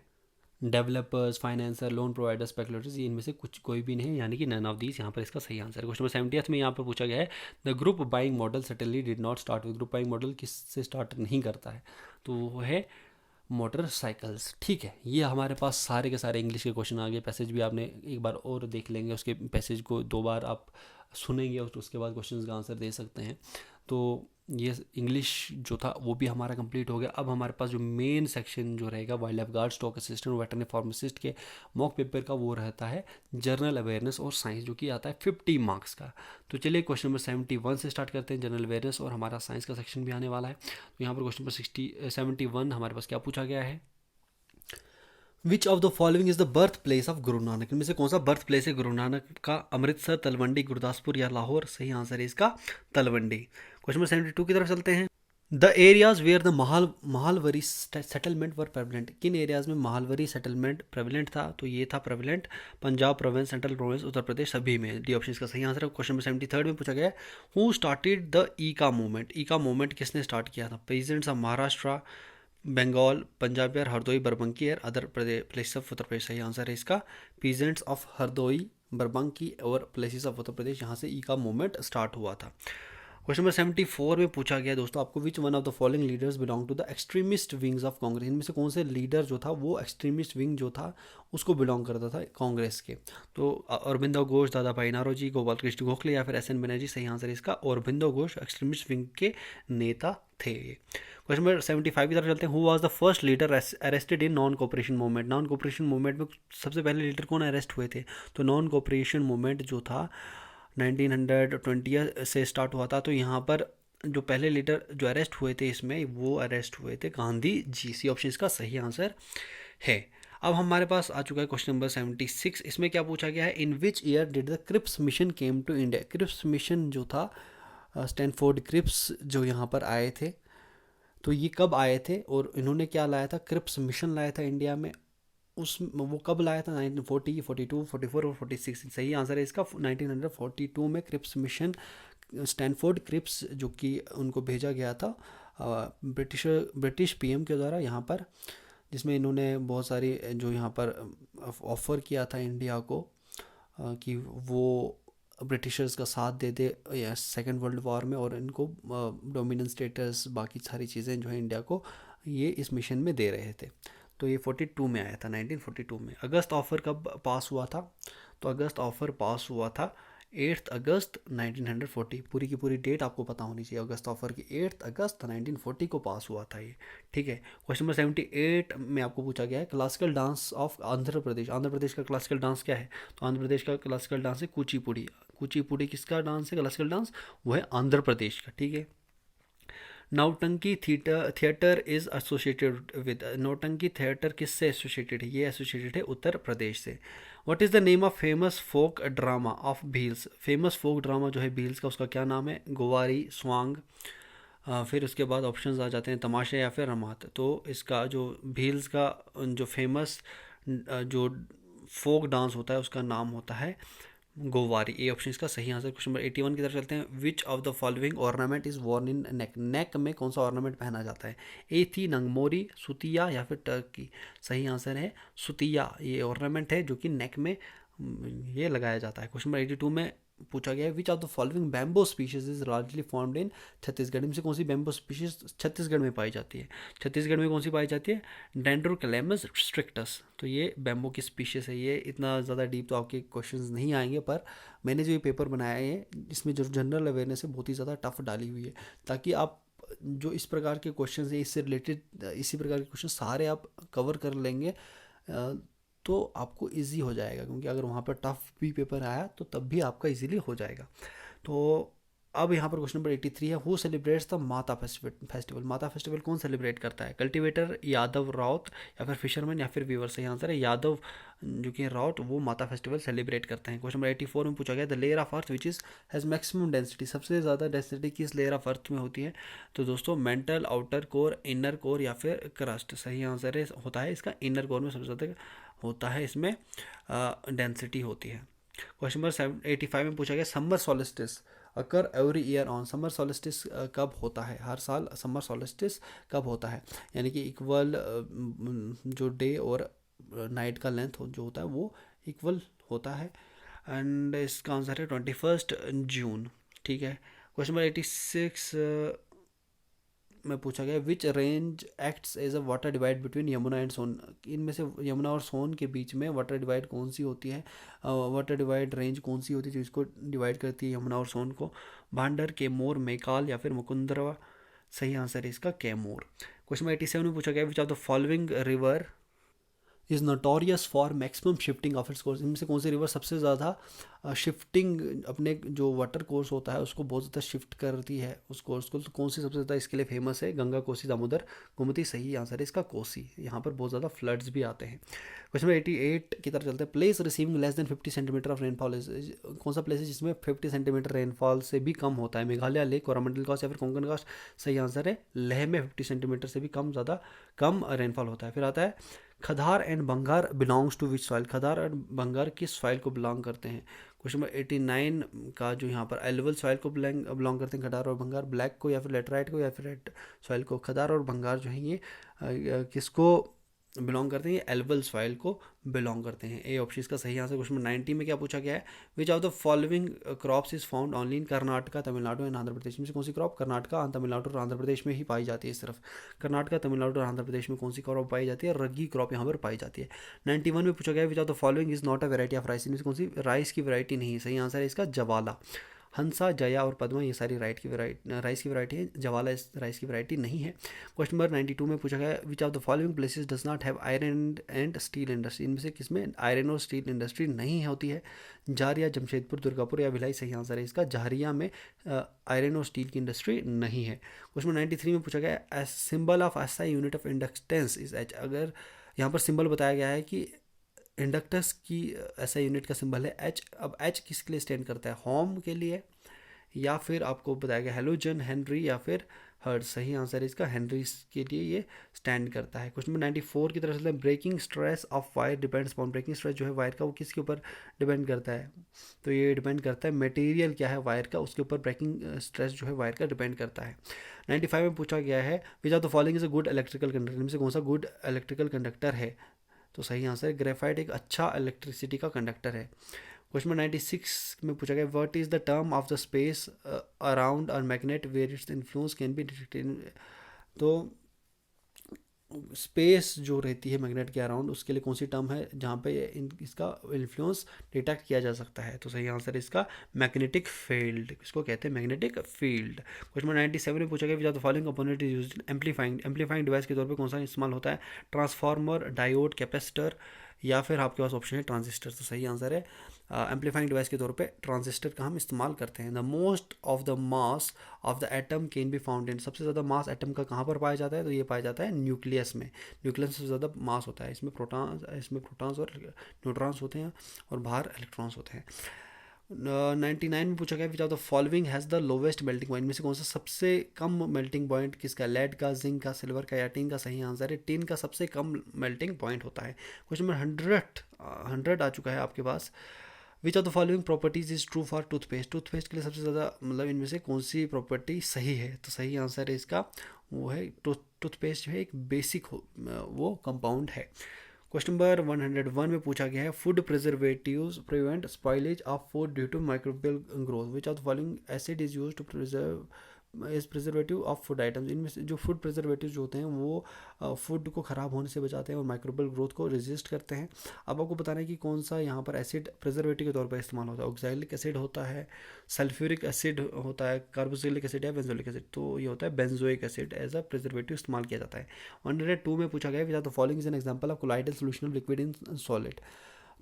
developers, financer, loan provider, speculators, ये इनमें से कुछ कोई भी नहीं, यानी कि नन ऑफ दीज यहाँ पर इसका सही आंसर है। क्वेश्चन नंबर 70th में यहाँ पर पूछा गया है, the group buying model suddenly did not start with. Group buying model किससे स्टार्ट नहीं करता है, तो वो है मोटरसाइकिल्स। ठीक है, ये हमारे पास सारे के सारे इंग्लिश के क्वेश्चन आ गए। पैसेज भी आपने एक बार और देख लेंगे, उसके पैसेज को 2 बार आप सुनेंगे और उसके बाद क्वेश्चन का आंसर दे सकते हैं। तो ये इंग्लिश जो था वो भी हमारा कंप्लीट हो गया। अब हमारे पास जो मेन सेक्शन जो रहेगा wild life guard, stock assistant, veterinary pharmacist के मॉक पेपर का, वो रहता है जनरल अवेयरनेस और साइंस, जो कि आता है 50 मार्क्स का। तो चलिए क्वेश्चन नंबर 71 से स्टार्ट करते हैं, जनरल अवेयरनेस, और हमारा साइंस का सेक्शन भी आने वाला है। तो यहाँ पर क्वेश्चन नंबर 71 हमारे पास क्या पूछा गया है, which of the following is the birth place of Guru Nanak. इनमें से कौन सा बर्थ प्लेस है गुरु नानक का, अमृतसर, तलवंडी, गुरदासपुर या लाहौर। सही आंसर है इसका तलवंडी। क्वेश्चन नंबर 72 की तरफ चलते हैं, the areas where the Mahalwari settlement were prevalent. किन एरियाज में महालवरी सेटलमेंट प्रेवलेंट था, तो ये था prevalent Punjab province, central province, Uttar Pradesh, सभी में। डी ऑप्शन इसका सही आंसर है। क्वेश्चन नंबर 73 में पूछा गया है, who started the Eka movement. Eka movement किसने स्टार्ट किया था, presidents of Maharashtra, Bengal, Punjab or, Hardoi, Barabanki or, other प्रदेश, प्लेसेस ऑफ उत्तर प्रदेश। सही आंसर है इसका पीजेंट्स ऑफ हरदोई, बरबंकी और प्लेसेस ऑफ उत्तर प्रदेश, यहाँ से ई का मूवमेंट स्टार्ट हुआ था। क्वेश्चन नंबर 74 में पूछा गया दोस्तों आपको, which one of the following leaders belong to the extremist wings of Congress. इनमें से कौन से लीडर जो था वो एक्सट्रीमिस्ट विंग जो था उसको बिलोंग करता था कांग्रेस के। तो अरबिंदो घोष, दादा भाई नारोजी, गोपाल कृष्ण गोखले या फिर एस.एन. बनर्जी। सही आंसर है इसका अरबिंदो घोष एक्सट्रीमिस्ट विंग के नेता थे। क्वेश्चन नंबर 75 की तरफ चलते हैं, who was the first leader arrested in non cooperation movement. Non cooperation movement में सबसे पहले लीडर कौन अरेस्ट हुए थे, तो नॉन कोऑपरेशन मूवमेंट जो था 1920 से स्टार्ट हुआ था। तो यहाँ पर जो पहले लीडर जो अरेस्ट हुए थे इसमें, वो अरेस्ट हुए थे गांधी जी। सी ऑप्शन इसका सही आंसर है। अब हमारे पास आ चुका है क्वेश्चन नंबर 76। इसमें क्या पूछा गया है, in which year did the Cripps mission came to India. Cripps mission जो था, स्टैनफोर्ड क्रिप्स जो यहाँ पर आए थे, तो ये कब आए थे और इन्होंने क्या लाया था, क्रिप्स मिशन लाया था इंडिया में। वो कब लाया था, 1940, 42, 44 और 46। सही आंसर है इसका 1942 में क्रिप्स मिशन, स्टैनफोर्ड क्रिप्स जो कि उनको भेजा गया था ब्रिटिश पीएम के द्वारा यहाँ पर, जिसमें इन्होंने बहुत सारी जो यहाँ पर ऑफ़र किया था इंडिया को कि वो ब्रिटिशर्स का साथ दे दे सेकेंड वर्ल्ड वॉर में, और इनको डोमिनेंस स्टेटस बाकी सारी चीज़ें जो है इंडिया को ये इस मिशन में दे रहे थे। तो ये 42 में आया था, 1942 में। अगस्त ऑफर कब पास हुआ था, तो अगस्त ऑफर पास हुआ था 8 अगस्त 1940। पूरी की पूरी डेट आपको पता होनी चाहिए, अगस्त ऑफर की 8 अगस्त 1940 को पास हुआ था ये। ठीक है, क्वेश्चन नंबर 78 में आपको पूछा गया है, classical dance of Andhra Pradesh. Andhra Pradesh का क्लासिकल डांस क्या है, तो आंध्र प्रदेश का क्लासिकल डांस है कुचिपुड़ी। कुचिपुड़ी किसका डांस है, क्लासिकल डांस, वो है आंध्र प्रदेश का। ठीक है, Nautanki theatre is associated with. Nautanki theatre किससे एसोसिएटेड है, ये एसोसिएटेड है उत्तर प्रदेश से। What is the name of famous folk drama of Bhils. Famous folk drama जो है भील्स का, उसका क्या नाम है, गोवारी, स्वांग। फिर उसके बाद ऑप्शंस आ जाते हैं तमाशे या फिर रमात। तो इसका जो भील्स का जो फेमस जो फोक डांस होता है उसका नाम होता है गोवारी। ए ऑप्शन इसका सही आंसर। क्वेश्चन नंबर 81 की तरफ चलते हैं, which of the following ornament is worn in neck. Neck में कौन सा ऑर्नामेंट पहना जाता है, ए थी नंगमोरी, सुतिया या फिर टर्की। सही आंसर है सुतिया, ये ऑर्नामेंट है जो कि नेक में ये लगाया जाता है। क्वेश्चन नंबर 82 में पूछा गया है, which of the following bamboo species is largely formed in Chhattisgarh. इनसे कौन सी बैम्बो स्पीशीज छत्तीसगढ़ में पाई जाती है, छत्तीसगढ़ में कौन सी पाई जाती है, डेंड्रोकैलेमस स्ट्रिक्टस। तो ये बैम्बो की स्पीशीज है। ये इतना ज़्यादा डीप तो आपके क्वेश्चंस नहीं आएंगे, पर मैंने जो ये पेपर बनाया है इसमें जो जनरल अवेयरनेस है बहुत ही ज़्यादा टफ डाली हुई है, ताकि आप जो इस प्रकार के क्वेश्चन हैं, इससे रिलेटेड इसी प्रकार के क्वेश्चन सारे आप कवर कर लेंगे तो आपको इजी हो जाएगा। क्योंकि अगर वहाँ पर टफ भी पेपर आया तो तब भी आपका इजीली हो जाएगा। तो अब यहाँ पर क्वेश्चन नंबर 83 है, हु सेलिब्रेट्स द माता फेस्टिवल। माता फेस्टिवल कौन सेलिब्रेट करता है? कल्टीवेटर, यादव राउत, या फिर फिशरमैन, या फिर वीवर। सही आंसर है यादव जो कि राउत, वो माता फेस्टिवल सेलिब्रेट करते हैं। क्वेश्चन नंबर 84 में पूछा गया the layer of earth which is has maximum density. सबसे ज़्यादा डेंसिटी किस लेयर ऑफ अर्थ में होती है? तो दोस्तों mental, outer core, inner core, या फिर क्रस्ट। सही आंसर है होता है इसका इनर कोर में सबसे ज़्यादा होता है, इसमें डेंसिटी होती है। क्वेश्चन नंबर 85 में पूछा गया summer solstice occur every year on. Summer solstice कब होता है? हर साल समर सॉलिस्टिस कब होता है? यानी कि इक्वल जो डे और नाइट का लेंथ जो होता है वो इक्वल होता है, एंड इसका आंसर है 21 जून। ठीक है। क्वेश्चन नंबर 86 में पूछा गया which range acts as a water divide between Yamuna and Son. इनमें से यमुना और सोन के बीच में वाटर डिवाइड कौन सी होती है? वाटर डिवाइड रेंज कौन सी होती है जो इसको डिवाइड करती है यमुना और सोन को? भांडर, केमोर, मैकाल, या फिर मुकुंदरा। सही आंसर है इसका केमोर। क्वेश्चन नंबर 87 में पूछा गया which of the following river is notorious for maximum shifting of its course. इनमें से कौन सी रिवर सबसे ज़्यादा शिफ्टिंग, अपने जो वाटर कोर्स होता है उसको बहुत ज़्यादा शिफ्ट करती है उस कोर्स को? तो कौन सी सबसे ज़्यादा इसके लिए फेमस है? गंगा, कोसी, दामोदर, गोमती। सही आंसर है इसका कोसी। यहाँ पर बहुत ज़्यादा फ्लड्स भी आते हैं। क्वेश्चन नंबर 88 की तरफ चलते हैं। Place receiving less than 50 centimetre of rainfall is. कौन सा प्लेस है जिसमें 50 सेंटीमीटर रेनफॉल से भी कम होता है? मेघालय, लेह, कोरामंडल कास्ट, या फिर कोंकण कास्ट। सही आंसर है लेह में 50 सेंटीमीटर से भी ज़्यादा कम रेनफॉल होता है। फिर आता है Khadar and Bangar belongs to which soil. Khadar और बंगार किस सॉइल को बिलोंग करते हैं? क्वेश्चन नंबर 89 का जो यहाँ पर एल्वल सॉइल को बिलोंग करते हैं खदार और बंगार। ब्लैक को, या फिर लेटराइट को, या फिर रेड सॉइल को। खदार और बंगार जो है ये किसको बिलोंग करते हैं? ये एल्वल सॉइल को बिलोंग करते हैं। ए ऑप्शन इसका सही आंसर। क्वेश्चन नंबर 90 में क्या पूछा गया है? Which of the following crops is found only in Karnataka, Tamil Nadu and Andhra Pradesh. में से कौन सी क्रॉप कर्नाटका, तमिलनाडु और आंध्र प्रदेश में ही पाई जाती है? सिर्फ कर्नाटका, तमिलनाडु और आंध्र प्रदेश में कौन सी क्रॉप पाई जाती है? रगी क्रॉप यहाँ पर पाई जाती है। 91 में पूछा गया which of the following is not a variety of rice. इनमें से कौन सी राइस की वैरायटी नहीं है? सही आंसर है इसका जवाला। हंसा, जया और पद्मा ये सारी राइस की वैरायटी है। जवाला इस राइस की वैरायटी नहीं है। क्वेश्चन नंबर 92 में पूछा गया which of the following places does not have iron and steel industry. इनमें से किसमें आयरन और स्टील इंडस्ट्री नहीं होती है? झारिया, जमशेदपुर, दुर्गापुर, या भिलाई। सही आंसर है इसका झारिया में आयरन और स्टील की इंडस्ट्री नहीं है। क्वेश्चन नंबर 93 में पूछा गया symbol of SI unit of inductance is H. अगर यहाँ पर सिंबल बताया गया है कि इंडक्टर्स की ऐसा यूनिट का सिंबल है एच। अब एच किसके लिए स्टैंड करता है? होम के लिए, या फिर आपको बताया गया हेलोजन, हेनरी, या फिर हर्ट्ज। सही आंसर है इसका हेनरी के लिए ये स्टैंड करता है। क्वेश्चन नंबर 94 की तरफ से breaking stress of wire depends upon. Breaking stress जो है वायर का वो किसके ऊपर डिपेंड करता है? तो ये डिपेंड करता है मटेरियल क्या है वायर का, उसके ऊपर ब्रेकिंग स्ट्रेस जो है वायर का डिपेंड करता है। 95 में पूछा गया है which of the following is a good electrical conductor. इनमें से कौन सा गुड इलेक्ट्रिकल कंडक्टर है? तो सही आंसर है ग्रेफाइट एक अच्छा इलेक्ट्रिसिटी का कंडक्टर है। क्वेश्चन नंबर 96 में पूछा गया what is the term of the space around a magnet where its influence can be detected. तो स्पेस जो रहती है मैग्नेट के अराउंड उसके लिए कौन सी टर्म है जहाँ पे इसका इन्फ्लुएंस डिटेक्ट किया जा सकता है? तो सही आंसर है इसका मैग्नेटिक फील्ड। इसको कहते हैं मैग्नेटिक फील्ड। क्वेश्चन नंबर 97 में पूछा गया which of the following component is used amplifying device के तौर पे कौन सा इस्तेमाल होता है? ट्रांसफार्मर, डायोड, कैपेसिटर, या फिर आपके पास ऑप्शन है ट्रांजिस्टर। तो सही आंसर है एम्पलीफाइंग डिवाइस के तौर पे ट्रांजिस्टर का हम इस्तेमाल करते हैं। The most of the mass of the atom can be found in. सबसे ज़्यादा मास एटम का कहाँ पर पाया जाता है? तो ये पाया जाता है न्यूक्लियस में। न्यूक्लियस से ज़्यादा मास होता है। इसमें प्रोटॉन्स और न्यूट्रॉन्स होते हैं और बाहर इलेक्ट्रॉन्स होते हैं। 99 में पूछा गया which of the following has the lowest melting point. में से कौन सा सबसे कम मेल्टिंग पॉइंट किसका? लेड का, जिंक का, सिल्वर का, या टिन का? सही आंसर है टिन का सबसे कम मेल्टिंग पॉइंट होता है। क्वेश्चन नंबर 100 आ चुका है आपके पास। Which of the following properties is true for toothpaste. Toothpaste के लिए सबसे ज़्यादा मतलब इनमें से कौन सी प्रॉपर्टी सही है? तो सही आंसर है इसका वो है टूथपेस्ट जो है एक बेसिक वो कंपाउंड है। क्वेश्चन नंबर 101 में पूछा गया है food preservatives prevent spoilage of food due to microbial growth. Which of the following acid is used to preserve is preservative of food items. इनमें से जो फूड प्रिजर्वेटिव जो होते हैं वो फूड को ख़राब होने से बचाते हैं और माइक्रोबियल ग्रोथ को रेजिस्ट करते हैं। अब आपको बताना है कि कौन सा यहाँ पर एसिड प्रिजर्वेटिव के तौर पर इस्तेमाल होता है। ऑक्सैलिक एसिड होता है, सल्फ्यूरिक एसिड होता है, कार्बोक्सिलिक एसिड या बेंजोइक एसिड। तो ये होता है benzoic acid as a preservative इस्तेमाल किया जाता है। 102 में पूछा गया which of the following is an example of colloidal solution of liquid in solid.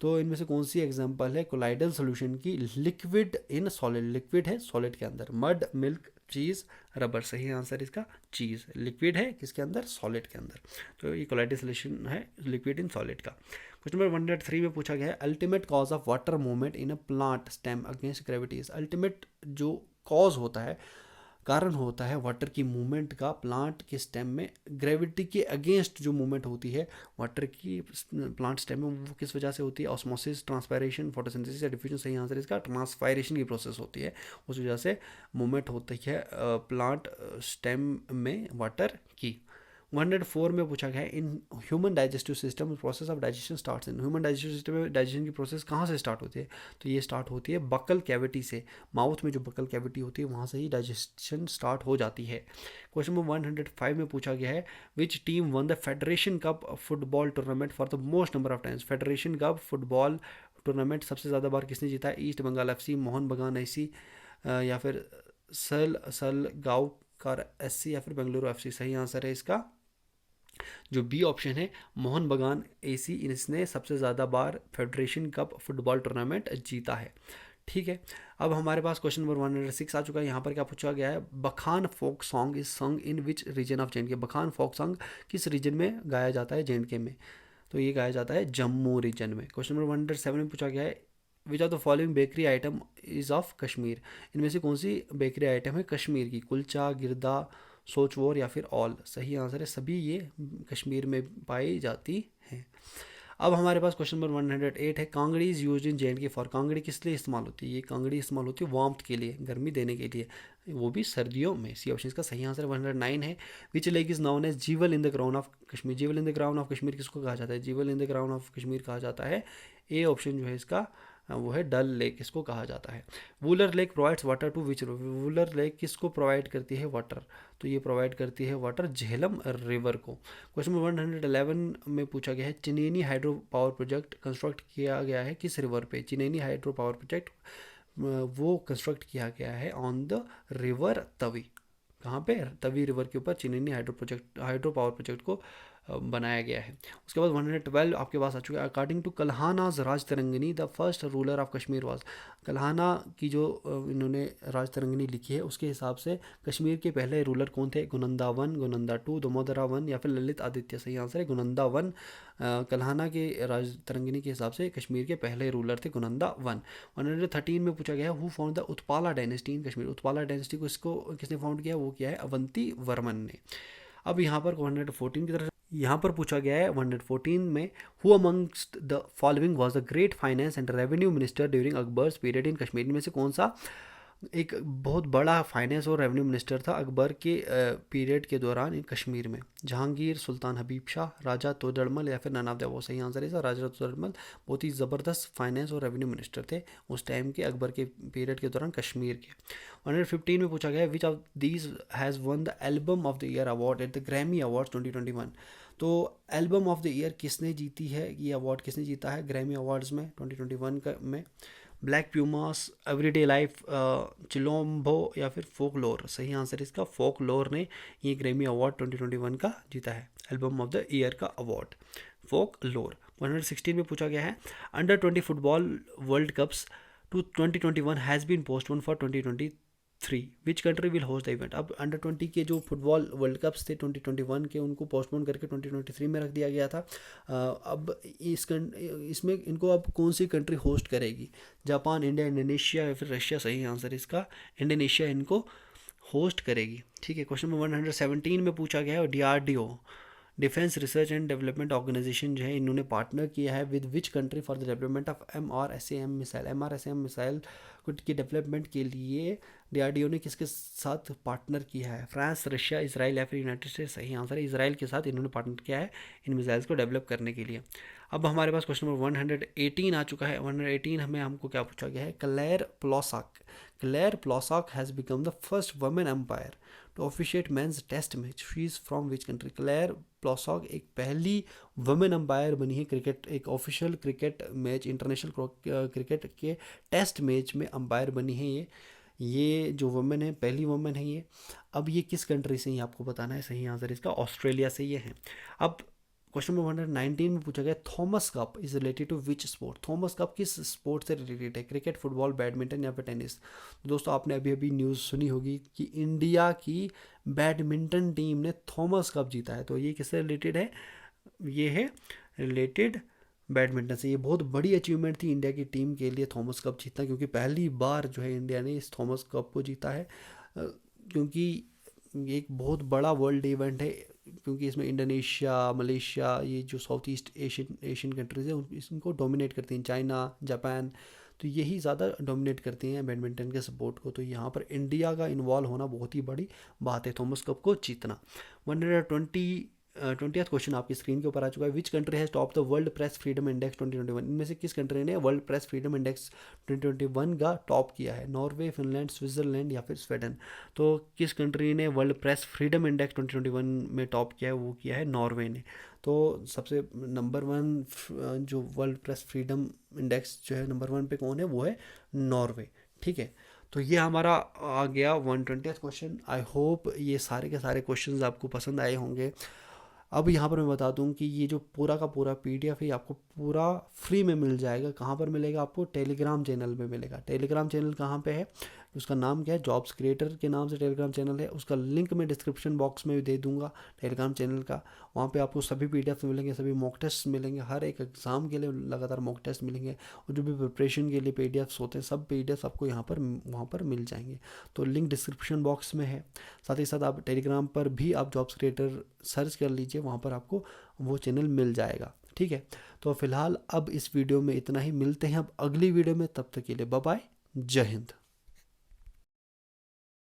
तो इनमें से कौन सी एग्जांपल है कोलाइडल सॉल्यूशन की? लिक्विड इन सॉलिड, लिक्विड है सॉलिड के अंदर, मड, मिल्क, चीज़, रबर। सही आंसर इसका चीज़, लिक्विड है किसके अंदर? सॉलिड के अंदर। तो ये कोलाइडल सॉल्यूशन है लिक्विड इन सॉलिड का। क्वेश्चन नंबर 103 में पूछा गया है ultimate cause of water movement in a plant stem against gravities. Ultimate जो कॉज होता है, कारण होता है वाटर की मूवमेंट का प्लांट के स्टेम में, ग्रेविटी के अगेंस्ट जो मूवमेंट होती है वाटर की प्लांट स्टेम में, वो किस वजह से होती है? ऑस्मोसिस, ट्रांसपायरेशन, फोटोसिंथेसिस या डिफ्यूजन। सही आंसर इसका ट्रांसपायरेशन की प्रोसेस होती है, उस वजह से मूवमेंट होती है प्लांट स्टेम में वाटर की। 104 में पूछा गया है in human digestive system process of digestion starts in. Human digestive system में डाइजेशन की प्रोसेस कहाँ से स्टार्ट होती है? तो ये स्टार्ट होती है बकल कैविटी से, माउथ में जो बकल कैविटी होती है वहाँ से ही डाइजेशन स्टार्ट हो जाती है। क्वेश्चन नंबर 105 में पूछा गया है which team one the federation cup football tournament for the most number of times. Federation cup football tournament सबसे ज़्यादा बार किसने जीता है? ईस्ट बंगाल FC, मोहन बगान ऐसी या फिर सलगांवकर SC या फिर बेंगलुरु FC। सही आंसर है इसका जो बी ऑप्शन है, मोहन बगान AC, इसने सबसे ज़्यादा बार फेडरेशन कप फुटबॉल टूर्नामेंट जीता है। ठीक है, अब हमारे पास क्वेश्चन नंबर 106 आ चुका है। यहाँ पर क्या पूछा गया है? बखान फोक सॉन्ग इज संग इन विच रीजन ऑफ J&K। बखान फोक सॉन्ग किस रीजन में गाया जाता है? J&K में। तो ये गाया जाता है जम्मू रीजन में। क्वेश्चन नंबर 107 में पूछा गया है which of the following bakery item is of Kashmir. इनमें से कौन सी बेकरी आइटम है कश्मीर की? कुलचा, गिरदा, सोचवोर या फिर ऑल। सही आंसर है सभी ये कश्मीर में पाई जाती हैं। अब हमारे पास क्वेश्चन नंबर 108 है Kangri is use in J&K for. Kangri किस लिए इस्तेमाल होती है? ये कांगड़ी इस्तेमाल होती है वार्मथ के लिए, गर्मी देने के लिए, वो भी सर्दियों में। सी ऑप्शन इसका सही आंसर 109 है। Which lake is known as jewel in the crown of Kashmir. Jewel in the crown of Kashmir किसको कहा जाता है? Jewel in the crown of Kashmir कहा जाता है, ए ऑप्शन जो है इसका वो है डल लेक, इसको कहा जाता है। Wular lake provides water to which river. Wular lake किसको प्रोवाइड करती है वाटर? तो ये प्रोवाइड करती है वाटर झेलम रिवर को। क्वेश्चन नंबर 111 में पूछा गया है Chenani hydro power project construct किया गया है किस रिवर पे? चिनेनी हाइड्रो पावर प्रोजेक्ट वो कंस्ट्रक्ट किया गया है ऑन द रिवर तवी। कहाँ पे? तवी रिवर के ऊपर चिनेनी हाइड्रो पावर प्रोजेक्ट को बनाया गया है। उसके बाद 112 आपके पास आ चुका है। According to Kalhana's Raj Tarangini the first ruler of Kashmir was. Kalhana की जो इन्होंने राज तरंगिनी लिखी है उसके हिसाब से कश्मीर के पहले रूलर कौन थे? गुनंदा 1, गुनंदा 2, दमोदरा 1 या फिर ललित आदित्य। सही आंसर है गुनंदा 1। कल्हाना के राज तरंगिनी के हिसाब से कश्मीर के पहले रूलर थे गुनंदा 1। 113 में पूछा गया है who found the Utpala dynasty in Kashmir. Utpala dynasty को इसको किसने फाउंड किया? वो किया है अवंती वर्मन ने। अब यहाँ पर 114 की तरफ यहाँ पर पूछा गया है 114 में who amongst the following was the great finance and revenue minister during Akbar's period in Kashmir. में से कौन सा एक बहुत बड़ा फाइनेंस और रेवेन्यू मिनिस्टर था अकबर के पीरियड के दौरान इन कश्मीर में? जहांगीर, सुल्तान हबीब शाह, राजा तोदड़मल या फिर नन ऑफ द अबव। सही आंसर है राजा तोदड़मल बहुत ही ज़बरदस्त फाइनेंस और रेवेन्यू मिनिस्टर थे उस टाइम के अकबर के पीरियड के दौरान कश्मीर के। 115 में पूछा गया which of these has one the album of the year award at the Grammy awards 2021। तो एल्बम ऑफ द ईयर किसने जीती है? ये अवार्ड किसने जीता है ग्रैमी अवार्ड्स में 2021 में? ब्लैक प्यूमास, एवरीडे लाइफ, चिलोम्बो या फिर फोकलोर। सही आंसर इसका फोकलोर ने ये ग्रैमी अवार्ड 2021 का जीता है, एल्बम ऑफ द ईयर का अवार्ड फोकलोर। 116 में पूछा गया है under 20 football world cups to 2021 has been postpone for 2023 which country will host the event. अब अंडर 20 के जो फुटबॉल वर्ल्ड कप्स थे 2021 के उनको पोस्टपोन करके 2023 में रख दिया गया था। अब इसमें इनको अब कौन सी कंट्री होस्ट करेगी? जापान, इंडिया, इंडोनेशिया या फिर रशिया। सही आंसर इसका इंडोनेशिया इनको होस्ट करेगी। ठीक है, क्वेश्चन नंबर 117 में पूछा गया है DRDO defence research and development organisation जो है इन्होंने पार्टनर किया है with which country for the development of MRSAM missile. MRSAM missile की डेवलपमेंट के लिए DRDO ने किसके साथ पार्टनर किया है? फ्रांस, रशिया, इजराइल या फिर यूनाइटेड स्टेट्स। सही आंसर है इजराइल के साथ इन्होंने पार्टनर किया है इन मिसाइल्स को डेवलप करने के लिए। अब हमारे पास क्वेश्चन नंबर 118 आ चुका है। 118 हमें हमको क्या पूछा गया है? Claire Polosak has become the first women umpire to officiate mens test match. She is from which country? Claire Polosak एक पहली वुमेन एम्पायर बनी है क्रिकेट, एक official cricket match, international cricket के टेस्ट मैच में अंपायर बनी है। ये जो वुमेन है पहली वुमेन है ये। अब ये किस कंट्री से ही आपको बताना है। सही आंसर इसका ऑस्ट्रेलिया से ये है। अब क्वेश्चन नंबर 119 में पूछा गया Thomas cup is related to which sport. Thomas cup किस स्पोर्ट से रिलेटेड है? क्रिकेट, फुटबॉल, बैडमिंटन या फिर टेनिस। दोस्तों आपने अभी अभी न्यूज़ सुनी होगी कि इंडिया की बैडमिंटन टीम ने थॉमस कप जीता है। तो ये किससे रिलेटेड है? ये है रिलेटेड बैडमिंटन से। ये बहुत बड़ी अचीवमेंट थी इंडिया की टीम के लिए थॉमस कप जीतना, क्योंकि पहली बार जो है इंडिया ने इस थॉमस कप को जीता है। क्योंकि ये एक बहुत बड़ा वर्ल्ड इवेंट है, क्योंकि इसमें इंडोनेशिया, मलेशिया, ये जो साउथ ईस्ट एशियन कंट्रीज़ हैं इनको डोमिनेट करती हैं, चाइना, जापान, तो यही ज़्यादा डोमिनेट करती हैं बैडमिंटन के सपोर्ट को। तो यहाँ पर इंडिया का इन्वॉल्व होना बहुत ही बड़ी बात है, थॉमस कप को जीतना। 20th क्वेश्चन आपकी स्क्रीन के ऊपर आ चुका है। Which country has top the world press freedom index 2021। इनमें से किस कंट्री ने वर्ल्ड प्रेस फ्रीडम इंडेक्स 2021 का टॉप किया है? नॉर्वे, फिनलैंड, स्विट्जरलैंड या फिर स्वीडन। तो किस कंट्री ने वर्ल्ड प्रेस फ्रीडम इंडेक्स 2021 में टॉप किया है? वो किया है नॉर्वे ने। तो सबसे नंबर 1 जो वर्ल्ड प्रेस फ्रीडम इंडेक्स जो है नंबर 1 पे कौन है? वो है नॉर्वे। ठीक है, तो ये हमारा आ गया 120th क्वेश्चन। आई होप ये सारे के सारे क्वेश्चंस आपको पसंद आए होंगे। अब यहाँ पर मैं बता दूँ कि ये जो पूरा का पूरा PDF है आपको पूरा फ्री में मिल जाएगा। कहाँ पर मिलेगा? आपको टेलीग्राम चैनल पे मिलेगा। टेलीग्राम चैनल कहाँ पे है? उसका नाम क्या है? जॉब्स क्रिएटर के नाम से टेलीग्राम चैनल है। उसका लिंक मैं डिस्क्रिप्शन बॉक्स में भी दे दूंगा टेलीग्राम चैनल का। वहाँ पे आपको सभी PDF मिलेंगे, सभी मॉक टेस्ट मिलेंगे, हर एक एग्ज़ाम के लिए लगातार मॉक टेस्ट मिलेंगे, और जो भी प्रिपरेशन के लिए PDFs होते हैं सब PDFs आपको वहाँ पर मिल जाएंगे। तो लिंक डिस्क्रिप्शन बॉक्स में है। साथ ही साथ आप टेलीग्राम पर भी आप जॉब्स क्रिएटर सर्च कर लीजिए, वहाँ पर आपको वो चैनल मिल जाएगा। ठीक है, तो फिलहाल अब इस वीडियो में इतना ही। मिलते हैं अब अगली वीडियो में, तब तक के लिए बाय बाय, जय हिंद।